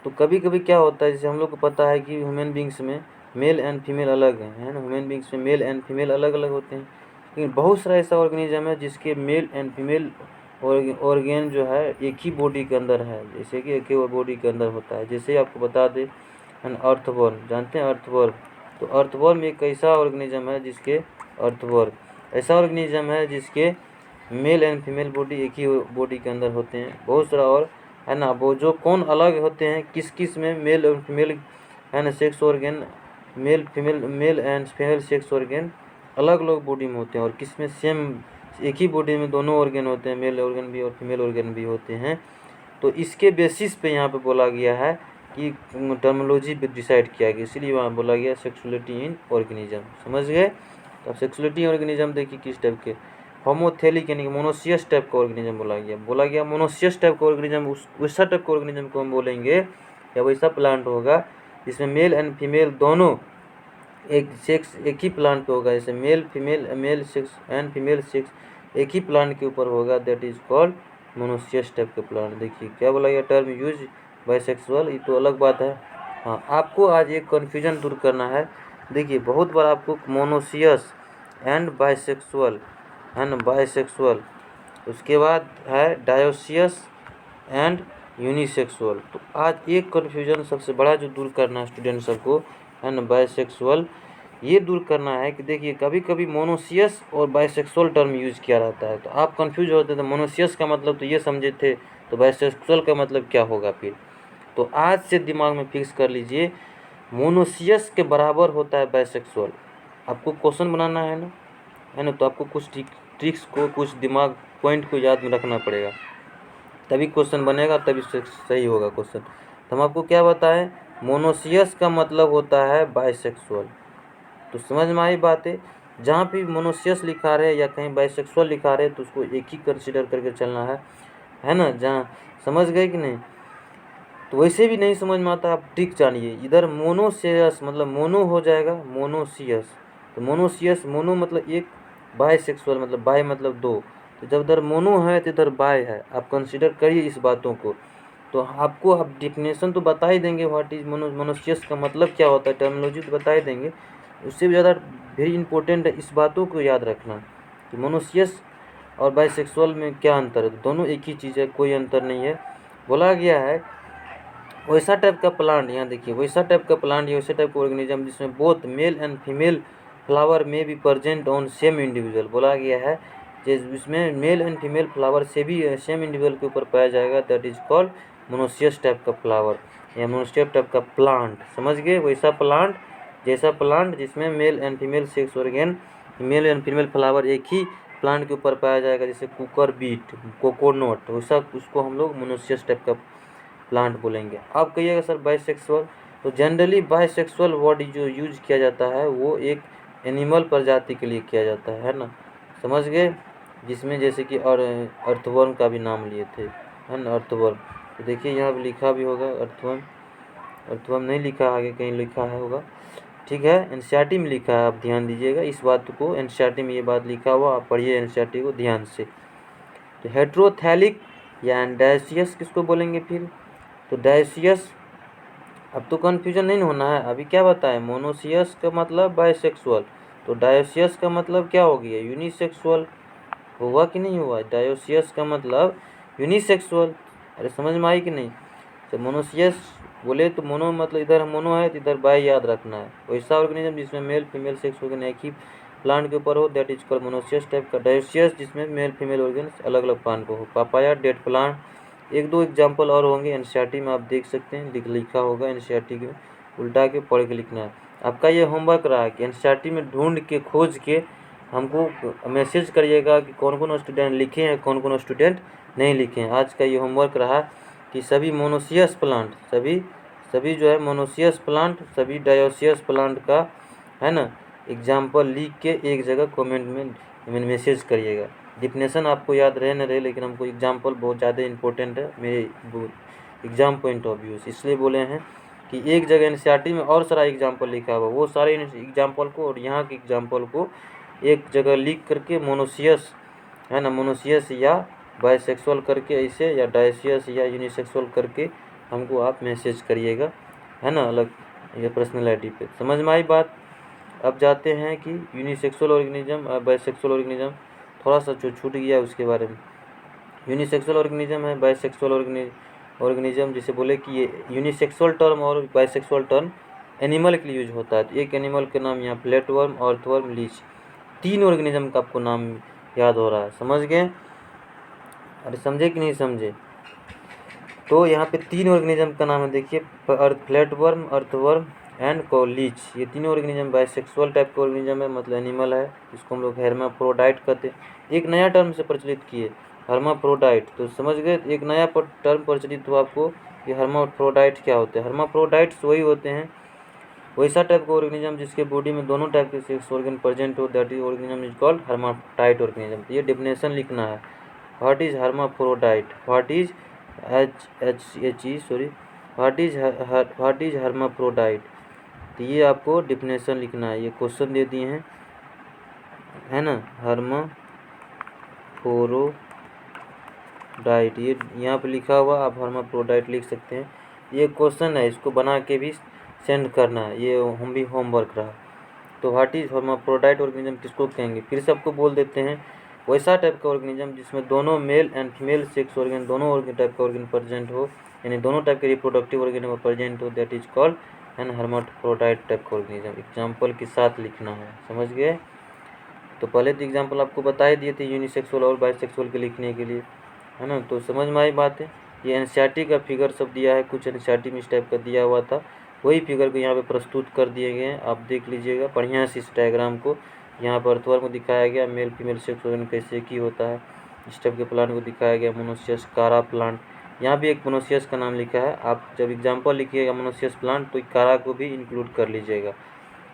S1: तो कभी कभी क्या होता है, जैसे हम लोग को पता है कि ह्यूमन बींग्स में मेल एंड फीमेल अलग हैं, है ना। ह्यूमन बींग्स में मेल एंड फीमेल अलग अलग होते हैं, लेकिन बहुत सारा ऐसा ऑर्गेनिज्म है जिसके मेल एंड फीमेल ऑर्गेन जो है एक ही बॉडी के अंदर है, जैसे कि एक ही बॉडी के अंदर होता है। जैसे आपको बता दें अर्थवर्म, जानते हैं अर्थवर्म, तो अर्थवर्म एक ऐसा ऑर्गेनिज्म है जिसके अर्थवर्म ऐसा ऑर्गेनिज्म है जिसके मेल एंड फीमेल बॉडी एक ही बॉडी के अंदर होते हैं। बहुत सारा और है ना, वो जो कौन अलग होते हैं किस किस में मेल और फीमेल है ना sex organ, mail and female sex organ अलग अलग बॉडी में होते हैं, और किस में सेम एक ही बॉडी में दोनों ऑर्गेन होते हैं, मेल ऑर्गेन भी और फीमेल ऑर्गेन भी होते हैं। तो इसके बेसिस पे यहाँ पे बोला गया है कि टर्मिनोलॉजी पे डिसाइड किया गया, इसलिए वहाँ बोला गया सेक्सुअलिटी इन ऑर्गेनिज्म। समझ गए। तो सेक्सुअलिटी ऑर्गेनिज्म देखिए किस टाइप के, होमोथेलिक यानी कि मोनोसियस टाइप का ऑर्गेनिज्म बोला गया मोनोसियस टाइप का ऑर्गेनिज्म वैसा टाइप का ऑर्गेनिज्म को हम बोलेंगे, या वैसा प्लांट होगा जिसमें मेल एंड फीमेल दोनों एक सेक्स एक ही प्लांट पे होगा, जैसे male sex and female sex एक ही प्लांट के ऊपर होगा, that is called monoecious type का प्लांट। देखिए क्या बोला गया, टर्म यूज बाइसेक्सुअल, ये तो अलग बात है। हाँ, आपको आज एक कन्फ्यूजन दूर करना है। देखिए बहुत बार आपको मोनोसियस एंड बाइसेक्सुअल है ना, बाइसेक्सुअल, उसके बाद है डायोसियस एंड यूनिसेक्सुअल। तो आज एक कन्फ्यूजन सबसे बड़ा जो दूर करना है स्टूडेंट सबको है ना, बाइसेक्सुअल, ये दूर करना है कि देखिए कभी कभी मोनोसियस और बाइसेक्सुअल टर्म यूज किया रहता है, तो आप कंफ्यूज होते थे, मोनोसियस का मतलब तो ये समझे थे, तो बाइसेक्सुअल का मतलब क्या होगा फिर। तो आज से दिमाग में फिक्स कर लीजिए, मोनोसियस के बराबर होता है बाइसेक्सुअल। आपको क्वेश्चन बनाना है ना, तो आपको कुछ ट्रिक्स को, कुछ दिमाग पॉइंट को याद में रखना पड़ेगा, तभी क्वेश्चन बनेगा, तभी सही होगा क्वेश्चन। तो हम आपको क्या बताएं, मोनोसियस का मतलब होता है बाइसेक्सुअल। तो समझ में आई बात है, जहाँ भी मोनोसियस लिखा रहे या कहीं बाइसेक्सुअल लिखा रहे तो उसको एक ही कंसिडर करके चलना है ना। जहाँ समझ गए कि नहीं। तो वैसे भी नहीं समझ में आता, आप ट्रिक जानिए, इधर मोनोसियस मतलब मोनो हो जाएगा मोनोसियस, तो मोनोसियस मोनो मतलब एक, बाइसेक्सुअल मतलब बाय मतलब दो, तो जब इधर मोनो है तो इधर बाय है, आप कंसिडर करिए इस बातों को। तो आपको आप डिफिनेशन तो बता ही देंगे, व्हाट इज मोनोसियस का मतलब क्या होता है, टर्मिनोलॉजी तो बता ही देंगे। उससे भी ज़्यादा वेरी इंपॉर्टेंट है इस बातों को याद रखना कि मोनोसियस और बाइसेक्सुअल में क्या अंतर है? दोनों एक ही चीज़ है, कोई अंतर नहीं है। बोला गया है वैसा टाइप का प्लांट, यहाँ देखिए, वैसा टाइप का प्लांट या वैसे टाइप का ऑर्गेनिज्म जिसमें both male and female flower में be present on same individual. बोला गया है जिसमें मेल एंड फीमेल फ्लावर से भी सेम इंडिविजुअल के ऊपर पाया जाएगा, that is called monoecious type का फ्लावर या मोनोसियस टाइप का प्लांट। समझ गए? वैसा प्लांट, जैसा प्लांट जिसमें mail and female sex organ, mail and female flower एक ही प्लांट के ऊपर पाया जाएगा, जैसे कुकर बीट, कोकोनट, वैसा उसको हम लोग मोनोसियस टाइप का प्लांट बोलेंगे। अब कहिएगा सर बाइसेक्सुअल, तो जनरली बाइसेक्सुअल वर्ड जो यूज किया जाता है वो एक एनिमल प्रजाति के लिए किया जाता है ना, समझ गए? जिसमें जैसे कि और अर्थवर्म का भी नाम लिए थे, है ना, अर्थवर्म। तो देखिए यहाँ पे लिखा भी होगा अर्थवर्म, अर्थवर्म नहीं लिखा, आगे कहीं लिखा है होगा, ठीक है, एनसीईआरटी में लिखा है, आप ध्यान दीजिएगा इस बात को, एनसीईआरटी में ये बात लिखा हुआ, आप पढ़िए एनसीईआरटी को ध्यान से। तो हेट्रोथैलिक या डायसियस किसको बोलेंगे फिर? तो डायसियस, अब तो कन्फ्यूजन नहीं होना है, अभी क्या बताएं, मोनोसियस का मतलब बाइसेक्सुअल, तो डायोसियस का मतलब क्या हो गया? यूनिसेक्सुअल। हुआ कि नहीं हुआ? डायोसियस का मतलब यूनिसेक्सुअल। अरे समझ में आई कि नहीं? तो मोनोसियस बोले तो मोनो मतलब इधर मोनो है तो इधर बाई याद रखना है। वैसा ऑर्गेनिज्म जिसमें मेल फीमेल सेक्स ऑर्गन एक ही प्लांट के ऊपर हो, that is called monoecious type का। डायोसियस जिसमें मेल फीमेल ऑर्गन अलग अलग प्लांट को हो। पापाया, डेट प्लांट, एक दो एग्जाम्पल और होंगे एनसीईआरटी में, आप देख सकते हैं, लिखा होगा एनसीईआरटी के, उल्टा के पढ़ के लिखना है। आपका ये होमवर्क रहा कि एनसीईआरटी में ढूंढ के खोज के हमको मैसेज करिएगा कि कौन कौन स्टूडेंट लिखे हैं, कौन कौन स्टूडेंट नहीं लिखे हैं। आज का ये होमवर्क रहा कि सभी मोनोसियस प्लांट, सभी जो है मोनोसियस प्लांट, सभी डायोसियस प्लांट का, है ना, एग्जाम्पल लिख के एक जगह कमेंट में मैसेज करिएगा। डिफिनेशन आपको याद रहे न रहे, लेकिन हमको एग्जाम्पल बहुत ज़्यादा इंपॉर्टेंट है मेरे एग्जाम पॉइंट ऑफ व्यू से, इसलिए बोले हैं कि एक जगह एनसीईआरटी में और सारा एग्जाम्पल लिखा हुआ, वो सारे एग्जाम्पल को और यहाँ के एग्जाम्पल को एक जगह लिख करके मोनोसियस, है ना, मोनोसियस या बाइसेक्सुअल करके ऐसे, या डायसियस या यूनिसेक्सुअल करके हमको आप मैसेज करिएगा, है ना, अलग ये पर्सनैलिटी पे। समझ में आई बात? अब जाते हैं कि यूनिसेक्सुअल ऑर्गेनिज्म और बाइसेक्सुअल ऑर्गेनिज्म, थोड़ा सा जो छूट गया उसके बारे में। यूनिसेक्सुअल ऑर्गेनिज्म है, बाइसेक्सुअल ऑर्गेनिज्म, जैसे बोले कि ये यूनिसेक्सुअल टर्म और बाइसेक्सुअल टर्म एनिमल के लिए यूज होता है। तो एक एनिमल के नाम यहाँ फ्लैटवर्म, अर्थवर्म, लीच, 3 ऑर्गेनिज्म का आपको नाम याद हो रहा है, समझ गए? अरे समझे कि नहीं समझे? तो यहाँ पे 3 ऑर्गेनिज्म का नाम है, देखिए, फ्लैटवर्म, अर्थवर्म एंड लीच। ये तीनों ऑर्गेनिज्म बाइसेक्सुअल टाइप का ऑर्गेनिज्म है, मतलब एनिमल है, इसको हम लोग हेर्माफ्रोडाइट कहते हैं। एक नया टर्म से प्रचलित किए, हर्माफ्रोडाइट, तो समझ गए, एक नया टर्म प्रचलित हुआ आपको कि हर्माफ्रोडाइट क्या होते हैं। हर्माफ्रोडाइट्स वही होते हैं, वैसा टाइप का ऑर्गेनिज्म जिसके बॉडी में दोनों टाइप के सेक्स ऑर्गन प्रेजेंट हो, that is organism is called hermaphrodite organism. तो ये डेफिनेशन लिखना है, what is hermaphrodite, what is what is hermaphrodite. तो ये आपको डेफिनेशन लिखना है, ये क्वेश्चन दे दिए हैं, है ना, हर्माफ्रोडाइट, ये यहाँ पे लिखा हुआ, आप हर्माफ्रोडाइट लिख सकते हैं। ये क्वेश्चन है, इसको बना के भी सेंड करना है, ये हम भी होमवर्क रहा। तो व्हाट इज हर्माफ्रोडाइट ऑर्गेनिज्म किसको कहेंगे? फिर से आपको बोल देते हैं, वैसा टाइप का ऑर्गेनिज्म जिसमें दोनों mail and female sex organ, दोनों ऑर्गन टाइप का ऑर्गन प्रेजेंट हो, यानी दोनों टाइप के रिप्रोडक्टिव ऑर्गन प्रेजेंट हो, that is called an hermaphrodite type का ऑर्गेनिज्म। एग्जाम्पल के साथ लिखना है, समझ गए? तो पहले तो एग्जाम्पल आपको बता ही दिए थे यूनिसेक्सुअल और बाइसेक्सुअल के लिखने के लिए, है ना, तो समझ में आई बात है। ये एनसीईआरटी का फिगर सब दिया है, कुछ एनसीईआरटी में इस टाइप का दिया हुआ था, वही फिगर को यहाँ पे प्रस्तुत कर दिए गए हैं, आप देख लीजिएगा बढ़िया से इस डायग्राम को। यहाँ पर अर्थवर्म को दिखाया गया, मेल फीमेल सेक्स ऑर्गन कैसे की होता है, इस टाइप के प्लांट को दिखाया गया, मोनोसियस कारा प्लांट, यहाँ भी एक मोनोसियस का नाम लिखा है। आप जब एग्जाम्पल लिखिएगा मोनोसियस प्लांट तो कारा को भी इंक्लूड कर लीजिएगा,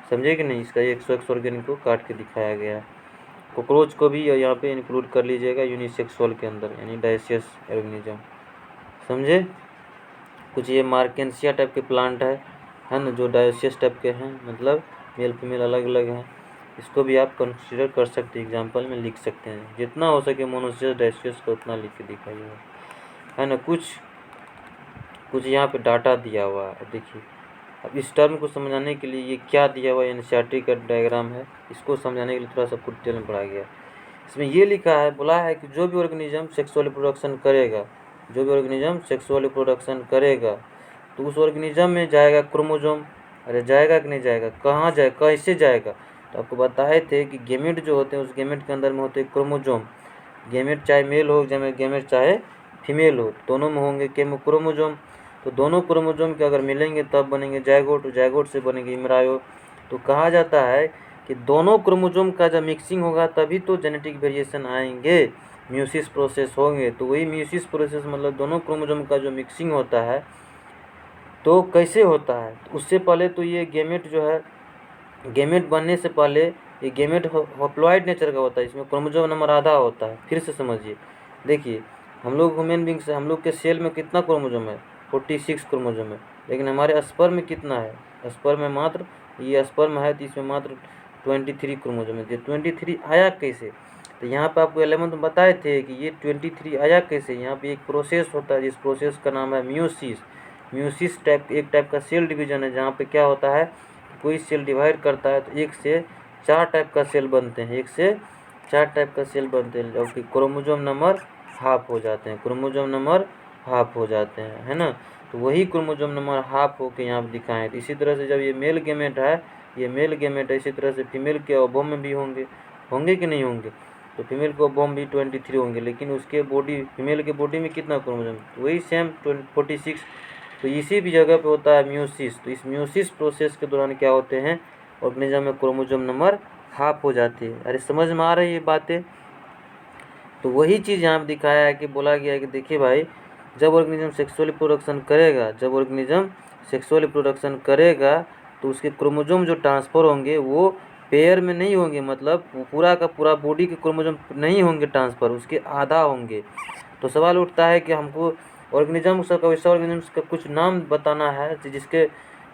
S1: समझे कि नहीं? इसका 100 ऑर्गन को काट के दिखाया गया है। कॉकरोच को भी यहाँ पे इंक्लूड कर लीजिएगा यूनिसेक्सुअल के अंदर, यानी डायसियस ऑर्गेनिज्म, समझे? कुछ ये मार्केंसिया टाइप के प्लांट है ना, जो डायोसियस टाइप के हैं, मतलब मेल फीमेल अलग अलग हैं, इसको भी आप कंसीडर कर सकते हैं, एग्जाम्पल में लिख सकते हैं। जितना हो सके मोनोसियस डायोसियस को उतना लिख के दिखाइएगा, है ना। कुछ यहाँ पे डाटा दिया हुआ है, देखिए। अब इस टर्म को समझाने के लिए ये क्या दिया हुआ है, एनसीईआरटी का डायग्राम है, इसको समझाने के लिए थोड़ा सा डिटेल में पढ़ाया गया। इसमें ये लिखा है, बोला है कि जो भी ऑर्गेनिज्म सेक्सुअल रिप्रोडक्शन करेगा, जो भी ऑर्गेनिज्म सेक्सुअल रिप्रोडक्शन करेगा तो उस ऑर्गेनिज्म में जाएगा क्रोमोसोम। अरे जाएगा कि नहीं जाएगा, कहाँ जाए, कैसे जाएगा? तो आपको बताए थे कि गेमेट जो होते हैं उस गेमेट के अंदर में होते हैं क्रोमोसोम। गेमेट चाहे मेल हो, गेमेट चाहे फीमेल हो, दोनों में होंगे क्रोमोसोम। तो दोनों क्रोमोसोम के अगर मिलेंगे तब बनेंगे जायगोट, जायगोट से बनेंगे एम्ब्रायो। तो कहा जाता है कि दोनों क्रोमोसोम का जब मिक्सिंग होगा तभी तो जेनेटिक वेरिएशन आएंगे, म्यूसिस प्रोसेस होंगे। तो वही म्यूसिस प्रोसेस मतलब दोनों क्रोमोसोम का जो मिक्सिंग होता है तो कैसे होता है? तो उससे पहले तो ये गेमेट जो है, गेमेट बनने से पहले ये गेमेट हॉप्लॉइड नेचर का होता है, इसमें क्रोमोसोम नंबर आधा होता है। फिर से समझिए, देखिए हम लोग ह्यूमन बींग से, हम लोग के सेल में कितना क्रोमोसोम है? 46 क्रोमोसोम है। लेकिन हमारे स्पर्म में कितना है? स्पर्म में मात्र, ये स्पर्म है तो इसमें मात्र 23 क्रोमोसोम है। ये 23 आया कैसे? तो यहाँ पे आपको 11th में बताए थे कि ये 23 आया कैसे। यहाँ पे एक प्रोसेस होता है जिस प्रोसेस का नाम है म्यूसिस। म्यूसिस एक टाइप का सेल डिवीजन है जहाँ पे क्या होता है, कोई सेल डिवाइड करता है तो 1 से 4 टाइप का सेल बनते हैं, 1 से 4 टाइप का सेल बनते हैं, जबकि क्रोमोसोम नंबर हाफ हो जाते हैं, क्रोमोसोम नंबर हाफ हो जाते हैं, है ना। तो वही क्रोमोसोम नंबर हाफ होके यहाँ पे दिखाएं। तो इसी तरह से जब ये मेल गेमेट है, ये मेल गेमेट है, इसी तरह से फीमेल के ओवम में भी होंगे कि नहीं होंगे? तो फीमेल के ओवम भी 23 होंगे, लेकिन उसके बॉडी, फीमेल के बॉडी में कितना क्रोमोसोम? तो वही सेम 46। तो इसी भी जगह पे होता है म्यूसिस। तो इस म्यूसिस प्रोसेस के दौरान क्या होते हैं, ऑर्गेनिज्म में क्रोमोसोम नंबर हाफ हो जाती है। अरे समझ में आ रही है ये बातें? तो वही चीज़ यहाँ पे दिखाया है कि बोला गया है कि देखिए भाई, जब ऑर्गेनिज्म सेक्सुअल रिप्रोडक्शन करेगा, जब ऑर्गेनिज्म सेक्सुअल रिप्रोडक्शन करेगा तो उसके क्रोमोसोम जो ट्रांसफ़र होंगे वो पेयर में नहीं होंगे, मतलब पूरा का पूरा बॉडी के क्रोमोसोम नहीं होंगे ट्रांसफ़र, उसके आधा होंगे। तो सवाल उठता है कि हमको ऑर्गेनिज्म का, वैसा ऑर्गेनिज्म का कुछ नाम बताना है जिसके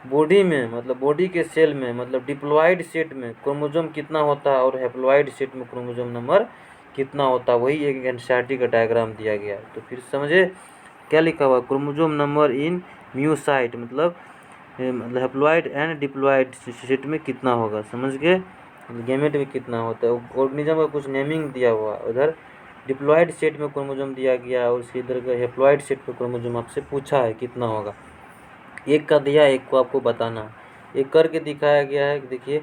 S1: बॉडी में, मतलब बॉडी के सेल में, मतलब डिप्लॉयड सेट में क्रोमोसोम कितना होता है और हैप्लॉयड सेट में क्रोमोसोम नंबर कितना होता है। वही एक एनसीईआरटी का डायग्राम दिया गया है। तो फिर समझे क्या लिखा हुआ, क्रोमोसोम नंबर इन म्यूसाइट, मतलब हैप्लॉयड एंड डिप्लॉयड सेट में कितना होगा, समझ गए? गेमेट में कितना होता है। ऑर्गेनिज्म का कुछ नेमिंग दिया हुआ, उधर डिप्लॉयड सेट में क्रोमोसोम दिया गया और उसके इधर का हैप्लॉयड सेट में क्रोमोसोम आपसे पूछा है कितना होगा। एक का दिया, एक को आपको बताना है। एक करके दिखाया गया है, देखिए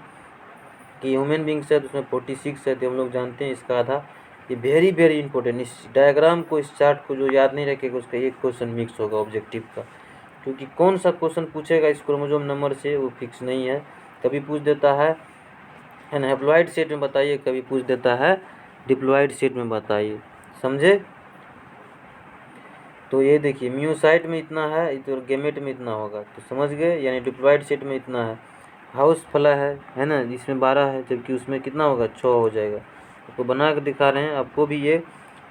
S1: कि ह्यूमन बींग्स है तो उसमें 46 है, तो हम लोग जानते हैं इसका आधा। ये वेरी वेरी इंपॉर्टेंट, इस डायग्राम को, इस चार्ट को जो याद नहीं रखेगा उसका एक क्वेश्चन मिक्स होगा ऑब्जेक्टिव का, क्योंकि कौन सा क्वेश्चन पूछेगा इस क्रोमोसोम नंबर से वो फिक्स नहीं है। कभी पूछ देता है हैप्लॉयड सेट में बताइए, कभी पूछ देता है डिप्लॉयड सेट में बताइए, समझे? तो ये देखिए म्यूसाइट में इतना है, इधर गेमेट में इतना होगा, तो समझ गए, यानी डिप्लॉयड सेट में इतना है। हाउस फला है ना, इसमें 12 है, जबकि उसमें कितना होगा, 6 हो जाएगा। आपको बना के दिखा रहे हैं, आपको भी ये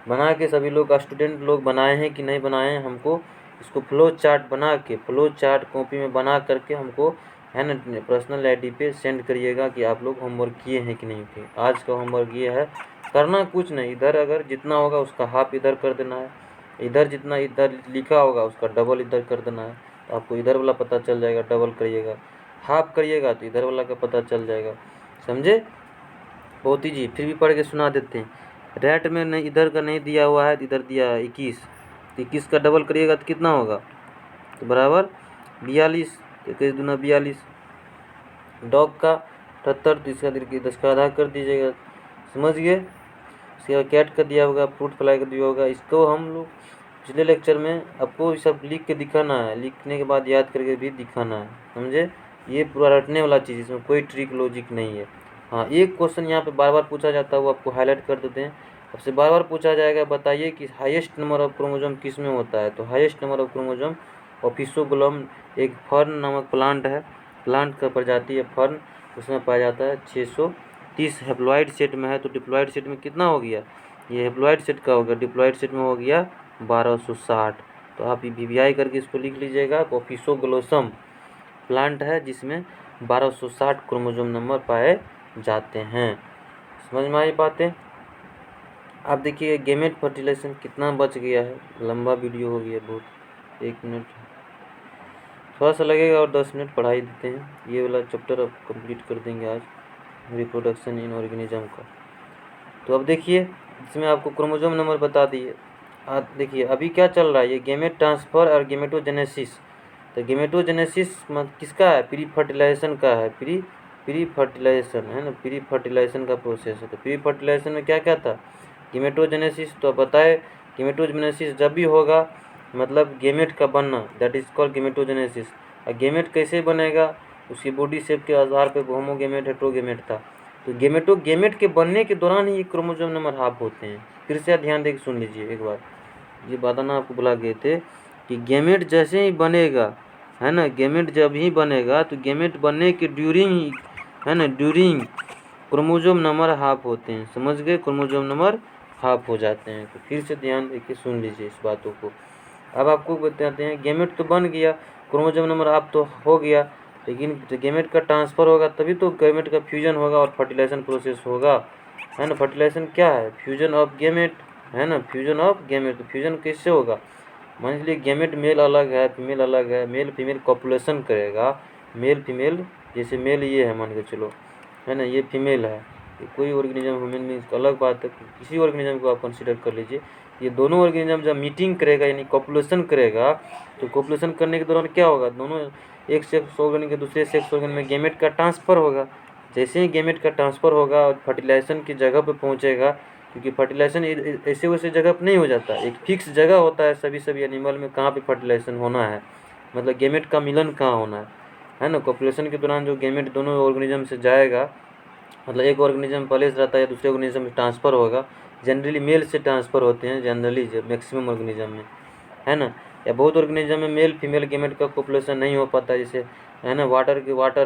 S1: बना के सभी लोग, स्टूडेंट लोग बनाए हैं कि नहीं बनाए हैं, हमको इसको फ्लो चार्ट बना के, फ्लो चार्ट कॉपी में बना करके हमको, है ना, पर्सनल आईडी पे सेंड करिएगा कि आप लोग होमवर्क किए हैं कि नहीं किए। आज का होमवर्क ये है, करना कुछ नहीं, इधर अगर जितना होगा उसका हाफ इधर कर देना है, इधर जितना इधर लिखा होगा उसका डबल इधर कर देना है। तो आपको इधर वाला पता चल जाएगा, डबल करिएगा, हाफ करिएगा तो इधर वाला का पता चल जाएगा, समझे? बहुत ही जी, फिर भी पढ़ के सुना देते हैं। रैट में नहीं, इधर का नहीं दिया हुआ है, इधर दिया है 21, तो 21 का डबल करिएगा तो कितना होगा, तो बराबर 42, 21 दूना 42। डॉग का 78, तो इसका 10 का आधा कर दीजिएगा, समझ गए? इसके बाद कैट का दिया होगा, फ्रूट फ्लाई का दिया होगा। इसको हम लोग पिछले लेक्चर में आपको सब लिख के दिखाना है, लिखने के बाद याद करके भी दिखाना है, समझे? ये पूरा रटने वाला चीज़, इसमें कोई ट्रिक लॉजिक नहीं है। हाँ, एक क्वेश्चन यहाँ पे बार बार पूछा जाता है, वो आपको हाईलाइट कर देते हैं। आपसे बार बार पूछा जाएगा, बताइए कि हाईएस्ट नंबर ऑफ क्रोमोसोम किस में होता है। तो हाईएस्ट नंबर ऑफ क्रोमोसोम ऑफिसोग्लोम, एक फर्न नामक प्लांट है, प्लांट का प्रजाति है फर्न, उसमें पाया जाता है 630 हैप्लॉयड सेट में है। तो डिप्लॉयड सेट में कितना हो गया, ये हैप्लॉयड सेट का हो गया, डिप्लॉयड सेट में हो गया 1260। तो आप वीवीआई करके इसको लिख लीजिएगा। ऑफिसोग्लोसम प्लांट है जिसमें 1260 क्रोमोसोम नंबर पाए जाते हैं। समझ में आई बातें? आप देखिए गेमेट फर्टिलाइजेशन कितना बच गया है, लंबा वीडियो हो गया बहुत, 1 मिनट थोड़ा सा लगेगा और 10 मिनट पढ़ाई देते हैं। ये वाला चैप्टर अब कंप्लीट कर देंगे आज, रिप्रोडक्शन इन ऑर्गेनिज्म का। तो अब देखिए इसमें आपको क्रोमोसोम नंबर बता दिए। देखिए अभी क्या चल रहा है, ये गेमेट ट्रांसफ़र और गेमेटोजेनेसिस। तो गेमेटोजेनेसिस किसका है, प्री फर्टिलाइजेशन का है, प्री फर्टिलाइजेशन है ना, प्री फर्टिलाइजेशन का प्रोसेस है। तो प्री फर्टिलाइजेशन में क्या क्या था, गेमेटोजेनेसिस। तो बताए गेमेटोजेनेसिस जब भी होगा मतलब गेमेट का बनना, दैट इज कॉल्ड गेमेटोजेनेसिस। और गेमेट कैसे बनेगा, उसकी बॉडी शेप के आधार पर होमोगेमेट हेटेरोगेमेट था। तो गेमेट के बनने के दौरान ही क्रोमोसोम नंबर हाफ होते हैं। फिर से ध्यान देकर सुन लीजिए एक बार, ये बताना आपको भुला गए थे कि गेमेट जैसे ही बनेगा है ना, गेमेट जब ही बनेगा तो गेमेट बनने के ड्यूरिंग ही है ना, ड्यूरिंग क्रोमोसोम नंबर हाफ होते हैं। समझ गए, क्रोमोसोम नंबर हाफ हो जाते हैं। तो फिर से ध्यान देके सुन लीजिए इस बातों को। अब आपको बताते हैं गेमेट तो बन गया, क्रोमोसोम नंबर हाफ तो हो गया, लेकिन गेमेट का ट्रांसफ़र होगा तभी तो गेमेट का फ्यूजन होगा और फर्टिलाइजेशन प्रोसेस होगा, है ना। फर्टिलाइजेशन क्या है, फ्यूजन ऑफ गेमेट, है ना, फ्यूजन ऑफ गेमेट। तो फ्यूजन कैसे होगा, मान लीजिए गेमेट मेल अलग है फीमेल अलग है, मेल फीमेल कॉपुलेशन करेगा, मेल फीमेल, जैसे मेल ये है मान के चलो, है ना, ये फीमेल है, तो कोई ऑर्गेनिज्म ह्यूमन बींग्स अलग बात है, किसी ऑर्गेनिज्म को आप कंसिडर कर लीजिए। ये दोनों ऑर्गेनिज्म जब मीटिंग करेगा यानी कॉपुलेशन करेगा, तो कॉपुलेशन करने के दौरान क्या होगा, दोनों एक सेक्स ऑर्गन के दूसरे सेक्स ऑर्गन में गेमेट का ट्रांसफ़र होगा। जैसे ही गेमेट का ट्रांसफ़र होगा और फर्टिलाइजेशन की जगह पर पहुँचेगा, क्योंकि फर्टिलाइजेशन ऐसे वैसे जगह पर नहीं हो जाता, एक फिक्स जगह होता है सभी एनिमल में कहाँ पे फर्टिलाइजेशन होना है, मतलब गेमेट का मिलन कहाँ होना है ना। कॉपुलेशन के दौरान जो गेमेट दोनों ऑर्गेनिज्म से जाएगा, मतलब एक ऑर्गेनिज्म पहले से रहता है या दूसरे ऑर्गेनिज्म में ट्रांसफ़र होगा, जनरली मेल से ट्रांसफ़र होते हैं जनरली, मैक्सिमम ऑर्गेनिज्म में, है ना। या बहुत ऑर्गेनिज्म में मेल फीमेल गेमेट का कॉपुलेशन नहीं हो पाता, जैसे है ना वाटर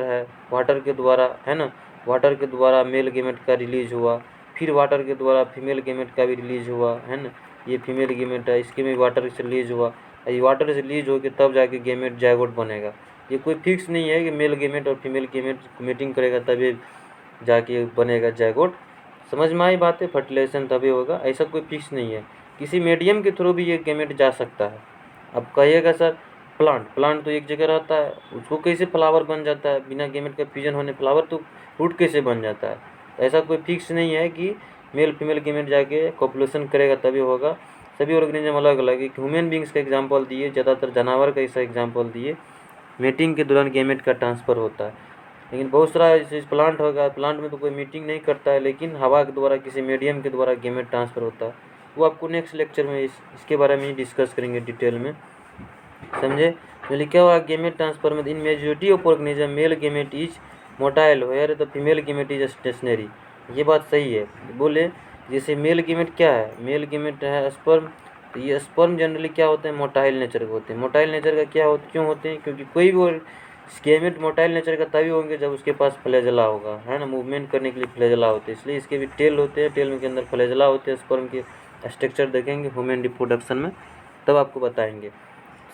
S1: है, वाटर के द्वारा, है ना, वाटर के द्वारा मेल गेमेट का रिलीज हुआ, फिर वाटर के द्वारा फीमेल गेमेट का भी रिलीज हुआ, है ना, ये फीमेल गेमेट है, इसके में वाटर से रिलीज हुआ, ये वाटर से रिलीज होकर तब जाके गेमेट जायगोट बनेगा। ये कोई फिक्स नहीं है कि मेल गेमेट और फीमेल गेमेट मीटिंग करेगा तभी जाके बनेगा जायगोट। समझ में आई बात है, फर्टिलाइजेशन तभी होगा, ऐसा कोई फिक्स नहीं है, किसी मीडियम के थ्रू भी ये गेमेट जा सकता है। अब कहिएगा सर प्लांट तो एक जगह रहता है, उसको कैसे फ्लावर बन जाता है, बिना गेमेट का फ्यूजन होने फ्लावर तो फ्रूट कैसे बन जाता है। ऐसा कोई फिक्स नहीं है कि मेल फीमेल गेमेट जाके कॉपुलेशन करेगा तभी होगा, सभी ऑर्गेनिज्म अलग अलग है। ह्यूमन बींग्स का एग्जाम्पल दिए, ज़्यादातर जानवर का ऐसा एग्जाम्पल दिए, मीटिंग के दौरान गेमेट का ट्रांसफ़र होता है। लेकिन बहुत सारा जैसे प्लांट होगा, प्लांट में तो कोई मीटिंग नहीं करता है, लेकिन हवा के द्वारा किसी मीडियम के द्वारा गेमेट ट्रांसफ़र होता है। वो आपको नेक्स्ट लेक्चर में इसके बारे में ही डिस्कस करेंगे डिटेल में, समझे। तो लिखा हुआ गेमेट ट्रांसफर में in majority of organism male gamete is motile where the female gamete is stationary. ये बात सही है, बोले जैसे मेल गेमेट क्या है, मेल गेमेट है स्पर्म, तो ये स्पर्म जनरली क्या होते हैं, मोटाइल नेचर के होते हैं। मोटाइल नेचर का क्या क्यों होते हैं, क्योंकि कोई भी गेमेट मोटाइल नेचर का तभी होंगे जब उसके पास फ्लैजेला होगा, है ना, मूवमेंट करने के लिए फ्लैजेला होते हैं, इसलिए इसके भी टेल होते हैं, टेल के अंदर फ्लैजेला होते हैं। स्पर्म के स्ट्रक्चर देखेंगे ह्यूमन रिप्रोडक्शन में तब आपको बताएंगे।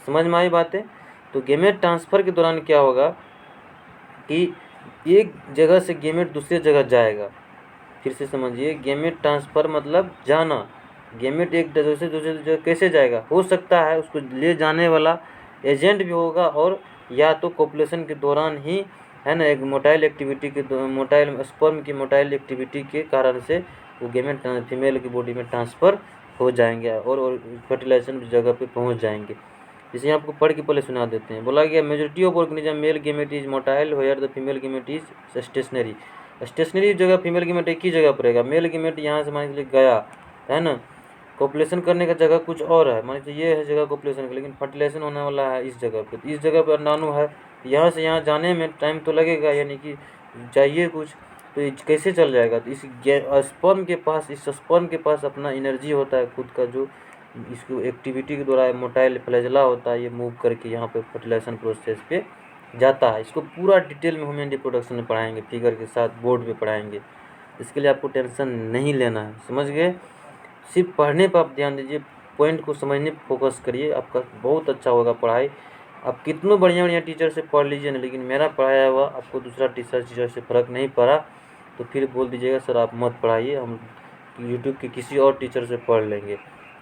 S1: समझ में आई बातें। तो गेमेट ट्रांसफ़र के दौरान क्या होगा कि एक जगह से गेमेट दूसरी जगह जाएगा। फिर से समझिए, गेमेट ट्रांसफ़र मतलब जाना, गेमेट एक जगह से दूसरी जगह कैसे जाएगा, हो सकता है उसको ले जाने वाला एजेंट भी होगा, और या तो कॉपुलेशन के दौरान ही, है ना, एक मोटाइल एक्टिविटी के मोटाइल स्पर्म की मोटाइल एक्टिविटी के कारण से वो गेमेट फीमेल की बॉडी में ट्रांसफ़र हो जाएंगे और फर्टिलाइजेशन जगह पे पहुंच जाएंगे। इसे आपको पढ़ के पहले सुना देते हैं। बोला गया majority of organism male gamete is motile where the female gamete is stationary. Stationary जगह फीमेल गेमेट एक ही जगह पर रहेगा, मेल गेमेट यहाँ से मान लीजिए गया, है ना, कॉपुलेशन करने का जगह कुछ और है, मान लीजिए ये है जगह कॉपुलेशन का, लेकिन फर्टिलाइजेशन होने वाला है इस जगह पे, तो इस जगह पर अंडाणु है, यहाँ से यहाँ जाने में टाइम तो लगेगा, यानी कि चाहिए कुछ, तो ये कैसे चल जाएगा। तो इस स्पर्म के पास, इस स्पर्म के पास अपना एनर्जी होता है खुद का, जो इसको एक्टिविटी के द्वारा मोटाइल फ्लैजेला होता है, ये मूव करके यहाँ पे फर्टिलाइजेशन प्रोसेस पे जाता है। इसको पूरा डिटेल में ह्यूमन रिप्रोडक्शन में पढ़ाएंगे, फिगर के साथ बोर्ड पे पढ़ाएंगे, इसके लिए आपको टेंशन नहीं लेना है, समझ गए। सिर्फ पढ़ने पर आप ध्यान दीजिए, पॉइंट को समझने पर फोकस करिए, आपका बहुत अच्छा होगा पढ़ाई। आप कितनों बढ़िया टीचर से पढ़ लीजिए ना, लेकिन मेरा पढ़ाया हुआ आपको दूसरा टीचर से फ़र्क नहीं पड़ा तो फिर बोल दीजिएगा सर आप मत पढ़ाइए, हम यूट्यूब के किसी और टीचर से पढ़ लेंगे,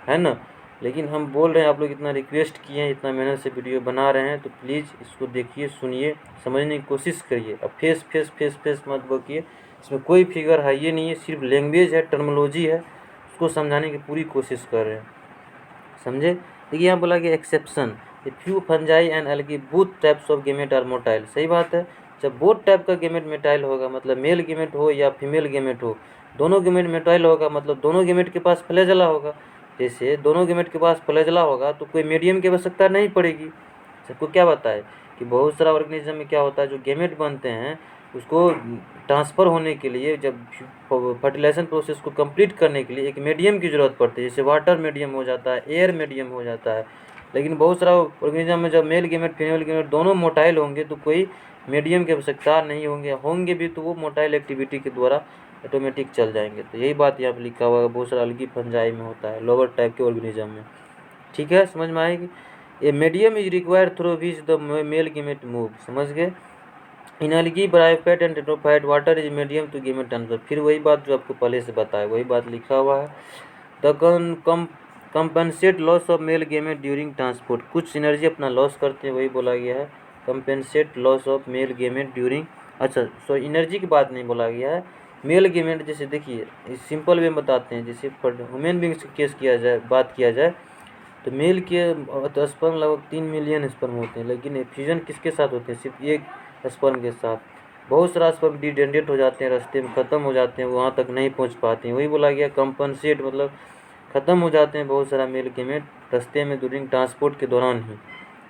S1: है ना। लेकिन हम बोल रहे हैं, आप लोग इतना रिक्वेस्ट किए हैं, इतना मेहनत से वीडियो बना रहे हैं, तो प्लीज़ इसको देखिए, सुनिए, समझने की कोशिश करिए। अब फेस मत बकिए, इसमें कोई फिगर है ये नहीं है, सिर्फ लैंग्वेज है, टर्मोलॉजी है, उसको समझाने की पूरी कोशिश कर रहे हैं। समझे? देखिए यहाँ बोला कि exception, few fungi and algae both types of gamete are motile. सही बात है, जब बोथ टाइप का गेमेट मेटाइल होगा, मतलब मेल गेमेट हो या फीमेल गेमेट हो, दोनों गेमेट मेटाइल होगा, मतलब दोनों गेमेट के पास फ्लैजेला होगा। जैसे दोनों गेमेट के पास फ्लैजेला होगा तो कोई मीडियम की आवश्यकता नहीं पड़ेगी। सबको क्या बताए कि बहुत सारा ऑर्गेनिज्म में क्या होता है, जो गेमेट बनते हैं उसको ट्रांसफ़र होने के लिए, जब फर्टिलाइजेशन प्रोसेस को कंप्लीट करने के लिए एक मीडियम की ज़रूरत पड़ती है। जैसे वाटर मीडियम हो जाता है, एयर मीडियम हो जाता है। लेकिन बहुत सारा ऑर्गेनिज्म में जब मेल गेमेट फीमेल गेमेट दोनों मोटाइल होंगे तो कोई मीडियम की आवश्यकता नहीं होंगे भी तो वो मोटाइल एक्टिविटी के द्वारा ऑटोमेटिक चल जाएंगे। तो यही बात यहाँ पर लिखा हुआ है, बहुत सारा अलगी फंजाई में होता है, लोअर टाइप के ऑर्गेनिज्म में। ठीक है, समझ में आएगी। A medium is required through which the male gamete move. समझ गए? In algae bryophyte and pteridophyte water is medium to gamete transfer. फिर वही बात जो आपको पहले से बताया, वही बात लिखा हुआ है। The compensate loss of male gamete during transport, कुछ एनर्जी अपना लॉस करते हैं, वही बोला गया है। Compensate loss of male gamete during, अच्छा सॉरी एनर्जी की बात नहीं बोला गया है। मेल गेमेट जैसे देखिए सिंपल वे में बताते हैं, जैसे ह्यूमन बींग्स की केस किया जाए, बात किया जाए तो मेल के स्पर्म लगभग 3 मिलियन स्पर्म होते हैं, लेकिन फ्यूजन किसके साथ होते हैं? सिर्फ एक स्पर्म के साथ। बहुत सारा स्पर्म डिडेंडेट हो जाते हैं, रास्ते में ख़त्म हो जाते हैं, वहाँ तक नहीं पहुँच पाते हैं। वही बोला गया कंपनसेट, मतलब ख़त्म हो जाते हैं बहुत सारा मेल गेमेट रास्ते में ड्यूरिंग ट्रांसपोर्ट के दौरान ही।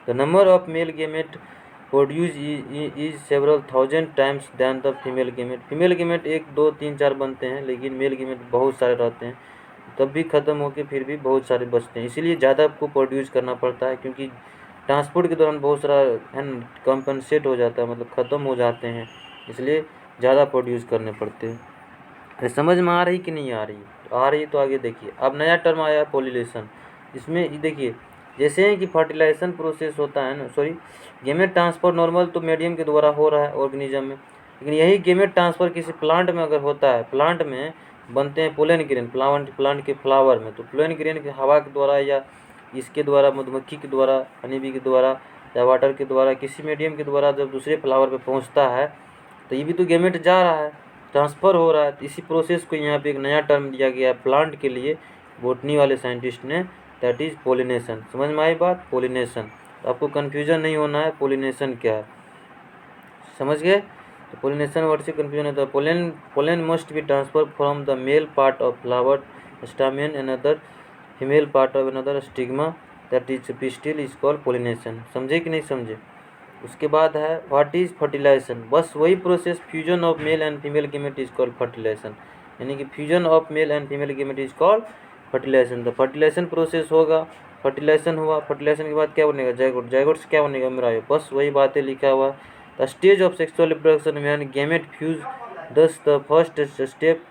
S1: The number of male gamete produce is several thousand times than the female gamete. Female gamete 1 2 3 4 बनते हैं, लेकिन मेल गेमेट बहुत सारे रहते हैं, तब भी ख़त्म होकर फिर भी बहुत सारे बचते हैं। इसीलिए ज़्यादा आपको प्रोड्यूस करना पड़ता है, क्योंकि ट्रांसपोर्ट के दौरान बहुत सारा है न कंपनसेट हो जाता है, मतलब ख़त्म हो जाते हैं, इसलिए ज़्यादा प्रोड्यूस करने पड़ते हैं। अरे समझ में आ रही कि नहीं आ रही? आ रही तो आगे देखिए। अब नया टर्म आया पॉलिनेशन। इसमें देखिए जैसे कि फर्टिलाइजेशन प्रोसेस होता है ना, सॉरी गेमेट ट्रांसफर नॉर्मल तो मीडियम के द्वारा हो रहा है ऑर्गेनिज्म में, लेकिन यही गेमेट ट्रांसफ़र किसी प्लांट में अगर होता है, प्लांट में बनते हैं पोलन ग्रेन, प्लांट के फ्लावर में, तो पोलन ग्रेन के हवा के द्वारा या इसके द्वारा, मधुमक्खी के द्वारा, हनी बी के द्वारा या वाटर के द्वारा, किसी मीडियम के द्वारा जब दूसरे फ्लावर पे पहुंचता है तो ये भी तो गेमेट जा रहा है, ट्रांसफ़र हो रहा है। तो इसी प्रोसेस को यहाँ पे एक नया टर्म दिया गया है प्लांट के लिए बोटनी वाले साइंटिस्ट ने, दैट इज़ पोलिनेशन। समझ में आई बात? पोलिनेशन। तो आपको कन्फ्यूजन नहीं होना है पोलिनेशन क्या है, समझ गए? तो पोलिनेशन वर्ड से कन्फ्यूजन होता है। Pollen must be transfer from the male part of flower stamen another female part of another stigma, that is pistil is called pollination. समझे कि नहीं समझे? उसके बाद है व्हाट इज फर्टिलाइजेशन, बस वही process, fusion of male and female gamete is called fertilisation, यानी कि fusion of male and female gamete is called fertilisation. तो फर्टिलाइजेशन प्रोसेस होगा, फर्टिलाइजेशन हुआ, फर्टिलाइजेशन के बाद क्या बनेगा? जाइगोट, जाइगोट से क्या बनेगा? एम्ब्रायो। बस वही बातें लिखा हुआ। The stage of sexual reproduction when gamete fuse, thus the first step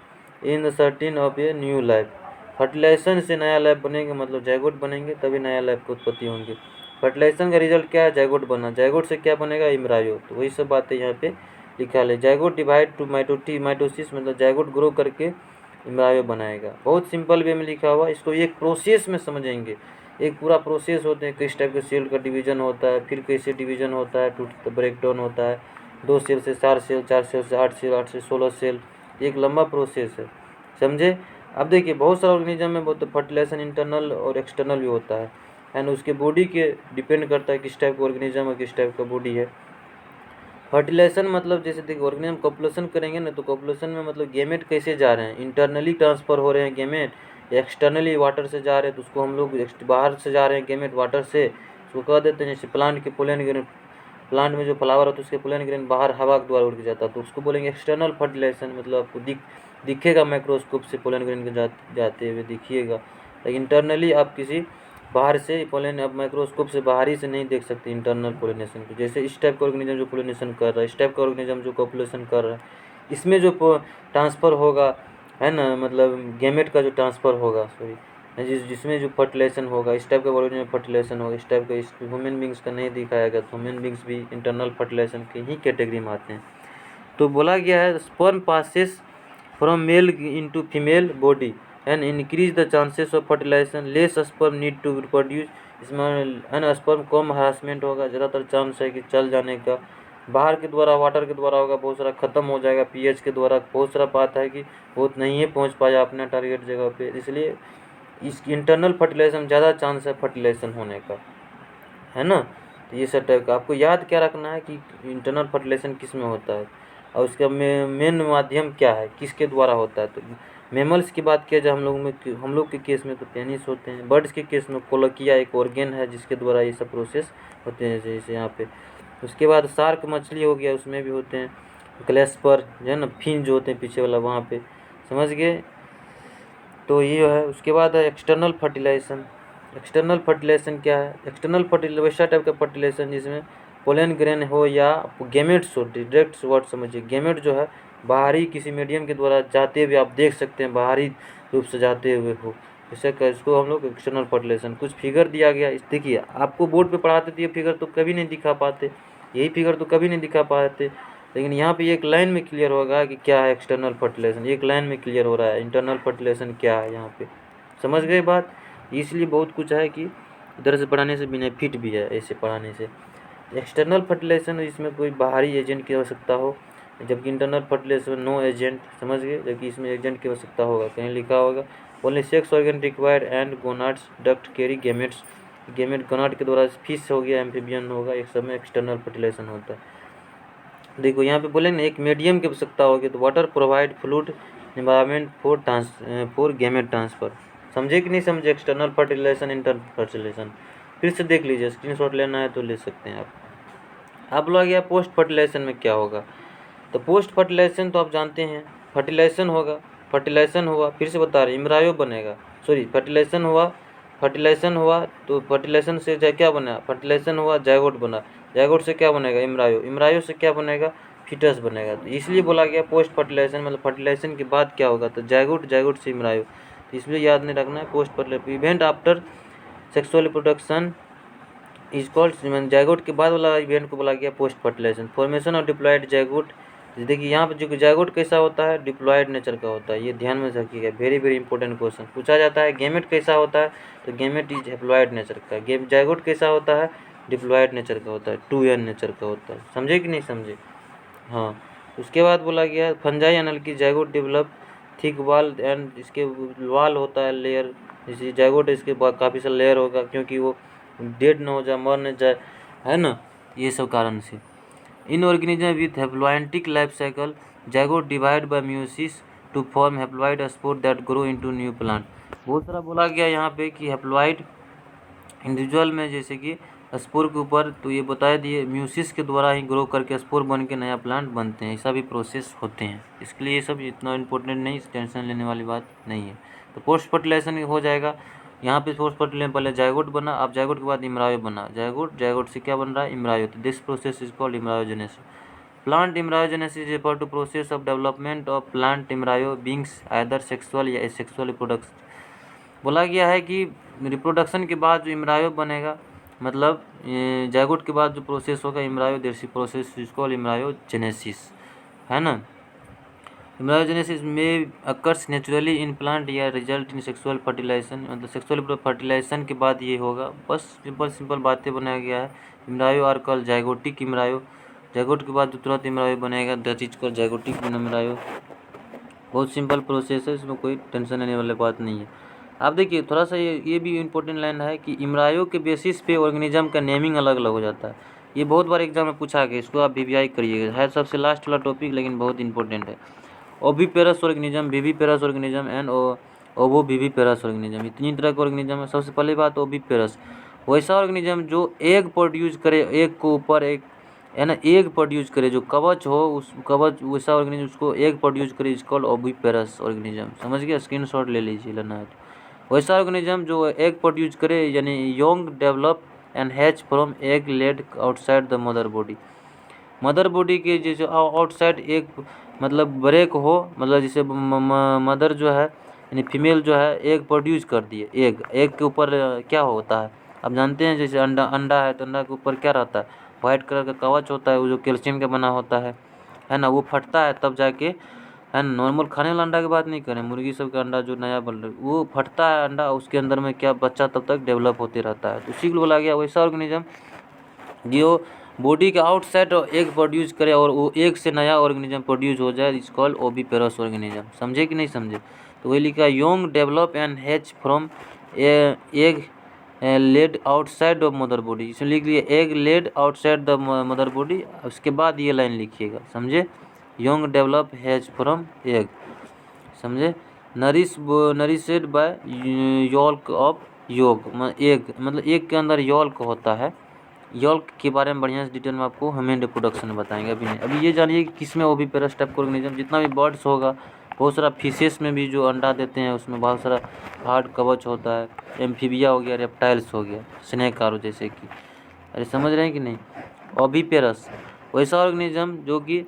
S1: in the certain of a new life. Fertilisation से नया लाइफ बनेगा, मतलब जाइगोट बनेंगे, तभी नया लाइफ की उत्पत्ति होंगे। फर्टिलाइजेशन का रिजल्ट क्या है? जाइगोट बना, जाइगोट से क्या बनेगा? एम्ब्रायो। तो वही सब बातें यहाँ पे लिखा है। जाइगोट डिवाइड टू माइटोसिस, मतलब जाइगोट ग्रो करके एम्ब्रायो बनाएगा। बहुत सिंपल वे में लिखा हुआ, इसको एक प्रोसेस में समझेंगे। एक पूरा प्रोसेस होते हैं, किस टाइप के सेल का डिवीजन होता है, फिर कैसे डिवीजन होता है, टूट ब्रेक डाउन होता है, 2 सेल से 4 सेल, 4 सेल से 8 सेल, 8 से 16 सेल, एक लंबा प्रोसेस है। समझे? अब देखिए बहुत सारा ऑर्गेनिज्म में बहुत फर्टिलाइजेशन इंटरनल और एक्सटर्नल भी होता है, एंड उसके बॉडी के डिपेंड करता है किस टाइप का ऑर्गेनिज्म है, किस टाइप का बॉडी है। फर्टिलाइजेशन मतलब जैसे देखिए ऑर्गेनिज्म कॉपुलेशन करेंगे ना, तो कॉपुलेशन में मतलब गेमेट कैसे जा रहे हैं, इंटरनली ट्रांसफ़र हो रहे हैं गेमेट, एक्सटर्नली वाटर से जा रहे हैं, तो उसको हम लोग बाहर से जा रहे हैं गेमेट वाटर से, उसको कह देते हैं। जैसे प्लांट के पोलन ग्रेन, प्लांट में जो फ्लावर होता है उसके पोलन ग्रेन बाहर हवा के द्वारा उड़ के जाता है, तो उसको बोलेंगे एक्सटर्नल फर्टिलाइजेशन। मतलब आपको दिखेगा माइक्रोस्कोप से पोलन ग्रेन के जाते हुए दिखिएगा, लेकिन इंटरनली आप किसी बाहर से पोलन, अब माइक्रोस्कोप से बाहरी से नहीं देख सकते इंटरनल पोलिनेशन को। जैसे इस टाइप का ऑर्गेनिज्म जो पोलिनेशन कर रहा है, इस टाइप का ऑर्गेनिज्म जो कॉपुलेशन कर रहा है, इसमें जो ट्रांसफ़र होगा है ना, मतलब गेमेट का जो ट्रांसफ़र होगा, सॉरी जिसमें जो फर्टिलाइजेशन होगा, इस टाइप का ऑर्गेनिज्म में फर्टिलाइजेशन होगा, इस टाइप का इस ह्यूमन बींग्स का नहीं दिखाया गया, तो ह्यूमन बींग्स भी इंटरनल फर्टिलाइजेशन की ही कैटेगरी में आते हैं। तो बोला गया है sperm passes from male into female body and increase the chances of fertilisation, less sperm need to produce. इसमें है ना स्पर्म कम हरासमेंट होगा, ज़्यादातर चांस है कि चल जाने का, बाहर के द्वारा, वाटर के द्वारा होगा, बहुत सारा ख़त्म हो जाएगा, पीएच के द्वारा बहुत सारा बात है कि बहुत नहीं है पहुँच पाया अपने टारगेट जगह पे, इसलिए इस इंटरनल फर्टिलाइजेशन ज़्यादा चांस है फर्टिलाइजेशन होने का, है ना। तो ये सब टाइप का आपको याद क्या रखना है कि इंटरनल फर्टिलाइजेशन किस में होता है और उसका मेन माध्यम क्या है, किसके द्वारा होता है। तो मेमल्स की बात किया जाए हम लोग के केस में तो पेनिस होते हैं, बर्ड्स के केस में कोलकिया एक ऑर्गेन है जिसके द्वारा ये सब प्रोसेस होते हैं, जैसे यहाँ पे। उसके बाद शार्क मछली हो गया, उसमें भी होते हैं, ग्लेस्पर जो है ना, फिन जो होते हैं पीछे वाला वहाँ पे, समझ गए। तो ये है। उसके बाद है एक्सटर्नल फर्टिलाइजेशन। एक्सटर्नल फर्टिलाइजेशन क्या है? एक्सटर्नल फर्टिलाइजेशन वैसा टाइप का फर्टिलाइजेशन जिसमें पोलन ग्रेन हो या गेमेट्स हो, डायरेक्ट वर्ड समझिए, गेमेट जो है बाहरी किसी मीडियम के द्वारा जाते हुए आप देख सकते हैं, बाहरी रूप से जाते हुए हो, जैसे इसको हम लोग एक्सटर्नल फर्टिलाइजेशन। कुछ फिगर दिया गया, इस देखिए आपको बोर्ड पे पढ़ाते थे, ये फिगर तो कभी नहीं दिखा पाते, यही फिगर तो कभी नहीं दिखा पाते, लेकिन यहाँ पे एक लाइन में क्लियर होगा कि क्या है एक्सटर्नल फर्टिलाइजेशन, एक लाइन में क्लियर हो रहा है इंटरनल फर्टिलाइजेशन क्या है यहाँ पे, समझ गए बात। इसलिए बहुत कुछ है कि इधर से पढ़ाने से बेनिफिट भी है ऐसे पढ़ाने से। एक्सटर्नल फर्टिलाइजेशन इसमें कोई बाहरी एजेंट की आवश्यकता हो, जबकि इंटरनल फर्टिलाइजेशन नो एजेंट, समझ गए, जबकि इसमें एजेंट की आवश्यकता होगा, कहीं लिखा होगा only sex organ required and gonads duct carry gametes, gamete gonad के द्वारा फिश हो गया, एम्फीबियन होगा, एक सब में एक्सटर्नल फर्टिलाइजेशन होता है। देखो यहाँ पे बोले ना एक मीडियम की आवश्यकता होगी, तो water provide fluid environment for gamete transfer, समझे कि नहीं समझे, एक्सटर्नल फर्टिलाइजेशन इंटरनल फर्टिलाइजेशन। फिर से देख लीजिए, स्क्रीनशॉट लेना है तो ले सकते हैं आप। अब लोग गया पोस्ट फर्टिलाइजेशन में क्या होगा, तो पोस्ट फर्टिलाइजेशन तो आप जानते हैं, फर्टिलाइजेशन होगा, फर्टिलाइजेशन हुआ, फिर से बता रहे इम्ब्रायो बनेगा, सॉरी फर्टिलाइजेशन हुआ, फर्टिलाइजेशन हुआ तो फर्टिलाइजेशन से क्या बना, फर्टिलाइजेशन हुआ जायगोट बना, जायगोट से क्या बनेगा इम्ब्रायो, इम्ब्रायो से क्या बनेगा फीटस बनेगा। तो इसलिए बोला गया पोस्ट फर्टिलाइजेशन, मतलब फर्टिलाइजेशन के बाद क्या होगा, तो जायगोट, जायगोट से इम्ब्रायो, तो इसलिए याद नहीं रखना है post fertilisation. Event after sexual reproduction is called, zygote के बाद वाला इवेंट को बोला गया post fertilisation. Formation of diploid zygote, देखिए यहाँ पे जो जायगोट कैसा होता है, डिप्लॉयड नेचर का होता है, ये ध्यान में रखिएगा, वेरी वेरी इंपॉर्टेंट क्वेश्चन पूछा जाता है। गेमेट कैसा होता है, तो गेमेट इज हैप्लॉयड नेचर का, जायगोट कैसा होता है, डिप्लॉयड नेचर का होता है, 2n नेचर का होता है, समझे कि नहीं समझे। हाँ, उसके बाद बोला गया फंजाई एनल की जायगोट डेवलप थिक वाल एंड, इसके वाल होता है लेयर, जैसे जायगोट इसके बाद काफ़ी सारा लेयर होगा, क्योंकि वो डेड ना हो जाए, मर न जाए, है ना, ये सब कारण से। In organism with haplontic life cycle zygote divide by meiosis to form haploid spore that grow into new plant. बहुत सारा बोला गया यहाँ पे कि हैप्लॉइड इंडिविजुअल में जैसे कि स्पोर के ऊपर, तो ये बता दिए म्यूसिस के द्वारा ही ग्रो करके स्पोर बन के नया प्लांट बनते हैं, ऐसा भी प्रोसेस होते हैं, इसके लिए ये सब इतना इंपॉर्टेंट नहीं, टेंशन लेने वाली बात नहीं है। तो पोस्ट फर्टिलाइजेशन हो जाएगा यहाँ पे, पोस्ट फर्टिलाइजेशन पहले जायगोट बना, अब जायगोट के बाद इम्ब्रायो बना, जायगोट, जायगोट से क्या बन रहा है इम्ब्रायो, तो this process is called embryogenesis. Plant embryogenesis refer to process of development of plant embryo beings either sexual या एसेक्सुअल रिप्रोडक्शन। बोला गया है कि रिप्रोडक्शन के बाद जो इम्ब्रायो बनेगा, मतलब जायगोट के बाद जो प्रोसेस होगा इम्ब्रायो, देसी प्रोसेस इज कॉल्ड इम्ब्रायोजेनेसिस, है ना। इम्ब्रायोजेनेसिस में अकर्स नेचुरली इन प्लांट या रिजल्ट इन सेक्सुअल फर्टिलाइजेशन, मतलब सेक्सुअल फर्टिलाइजेशन के बाद ये होगा, बस सिंपल सिंपल बातें बनाया गया है। Embryo are called zygotic embryo, zygote के बाद जो तुरंत इम्ब्रायो बनेगा that is called zygotic embryo. बहुत सिंपल प्रोसेस है, इसमें कोई टेंशन लेने वाली बात नहीं है। आप देखिए थोड़ा सा ये भी इम्पोर्टेंट लाइन है कि इम्ब्रायो के बेसिस पे ऑर्गेनिज्म का नेमिंग अलग अलग हो जाता है, ये बहुत बार एग्जाम में पूछा गया, इसको आप वीवीआई करिएगा, है सबसे लास्ट वाला टॉपिक लेकिन बहुत इंपॉर्टेंट है। Oviparous organism, viviparous organism and ovoviviparous organism, इतनी तरह के ऑर्गेनिज्म है। सबसे पहली बात ओविपेरस, वैसा ऑर्गेनिज्म जो एग प्रोड्यूस करे, एग को ऊपर एक, है ना, एग प्रोड्यूस करे, जो कवच हो उस कवच, वैसा ऑर्गेनिज्म उसको एग प्रोड्यूस करे इज कॉल्ड ओविपेरस ऑर्गेनिज्म, समझ गया, स्क्रीनशॉट ले लीजिए लेना है तो। वैसा ऑर्गेनिज्म जो एग प्रोड्यूस करे यानी young develop and hatch from egg laid outside the mother body, mother body के जैसे आउटसाइड एक, मतलब ब्रेक हो, मतलब जैसे मदर जो है यानी फीमेल जो है एग प्रोड्यूस कर दिए, एग, एग के ऊपर क्या होता है आप जानते हैं, जैसे अंडा, अंडा है तो अंडा के ऊपर क्या रहता है, वाइट कलर का कवच होता है, वो जो कैल्शियम का बना होता है ना, वो फटता है तब जाके, है ना, नॉर्मल खाने वाला अंडा की बात नहीं करें, मुर्गी सब का अंडा जो नया बन रहा है वो फटता है अंडा, उसके अंदर में क्या बच्चा तब तक डेवलप होते रहता है, तो उसी को बोला गया वैसा ऑर्गेनिज्म जो बॉडी के आउटसाइड एग प्रोड्यूस करे और वो एग से नया ऑर्गेनिज्म प्रोड्यूस हो जाए, इस कॉल्ड ओविपेरस ऑर्गेनिज्म। समझे कि नहीं समझे? तो वही लिखा young develop and hatch from egg laid outside of mother body. इसमें लिख लिए egg laid outside the mother body, उसके बाद ये लाइन लिखिएगा। समझे? Young develop hatch from egg. समझे? Nourished by yolk of yolk, egg मतलब एग के अंदर योल्क होता है। योल्क के बारे में बढ़िया से डिटेल में आपको हम रिप्रोडक्शन में बताएंगे, अभी नहीं। अभी ये जानिए कि किस में ओविपेरस टाइप का ऑर्गेनिज्म, जितना भी बर्ड्स होगा, बहुत सारा फिशेस में भी जो अंडा देते हैं उसमें बहुत सारा हार्ड कवच होता है। एम्फीबिया हो गया, रेप्टाइल्स हो गया, स्नेक आरो जैसे कि, अरे समझ रहे हैं कि नहीं? ओविपेरस वैसा ऑर्गेनिज्म जो कि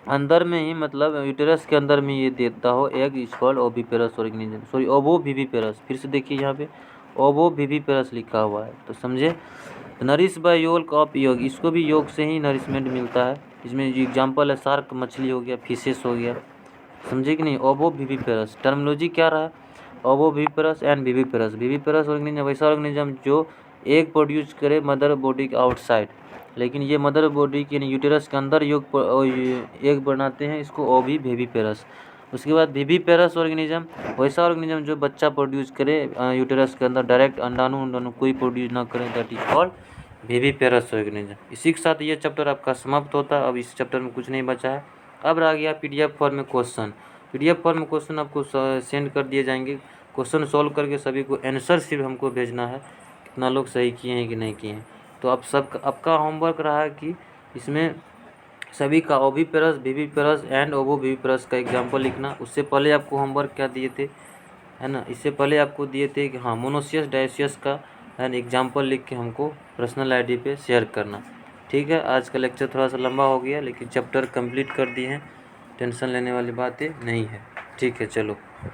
S1: अंदर में ही मतलब यूटेरस के अंदर में ये देता हो egg, is called oviparous organism. Sorry ovoviviparous, फिर से देखिए यहाँ पे ओवोविविपेरस लिखा हुआ है। तो समझे? नरिश बाय योल्क ऑफ योग, इसको भी योग से ही नरिशमेंट मिलता है। इसमें जो एग्जाम्पल है शार्क मछली हो गया, फिशेस हो गया। समझे कि नहीं? ओवोविविपेरस टर्मिनोलॉजी क्या रहा? Ovoviviparous and viviparous. Viviparous organism वैसा ऑर्गेनिज्म जो एग प्रोड्यूस करे मदर बॉडी के आउटसाइड, लेकिन ये मदर बॉडी के यूटेरस के अंदर एग बनाते हैं, इसको ओविविविपेरस। उसके बाद विविपेरस ऑर्गेनिज्म वैसा ऑर्गेनिज्म जो बच्चा प्रोड्यूस करे यूटेरस के अंदर, डायरेक्ट अंडाणु कोई प्रोड्यूस ना करे, that is called viviparous organism. इसी के साथ ये चैप्टर आपका समाप्त होता है। अब इस चैप्टर में कुछ नहीं बचा है। अब रह गया पीडीएफ फॉर्म में क्वेश्चन। पीडीएफ फॉर्म में क्वेश्चन आपको सेंड कर दिए जाएंगे। क्वेश्चन सॉल्व करके सभी को आंसर सिर्फ हमको भेजना है, कितना लोग सही किए हैं कि नहीं किए हैं। तो अब सब आपका होमवर्क रहा है कि इसमें सभी का ओविपेरस, विविपेरस एंड ओवोविविपेरस का एग्जाम्पल लिखना। उससे पहले आपको होमवर्क क्या दिए थे, है ना? इससे पहले आपको दिए थे कि हाँ मोनोसियस डायोसियस का एंड एग्जाम्पल लिख के हमको पर्सनल आईडी पे शेयर करना। ठीक है, आज का लेक्चर थोड़ा सा लंबा हो गया, लेकिन चैप्टर कंप्लीट कर दिए हैं, टेंशन लेने वाली बातें नहीं है। ठीक है, चलो।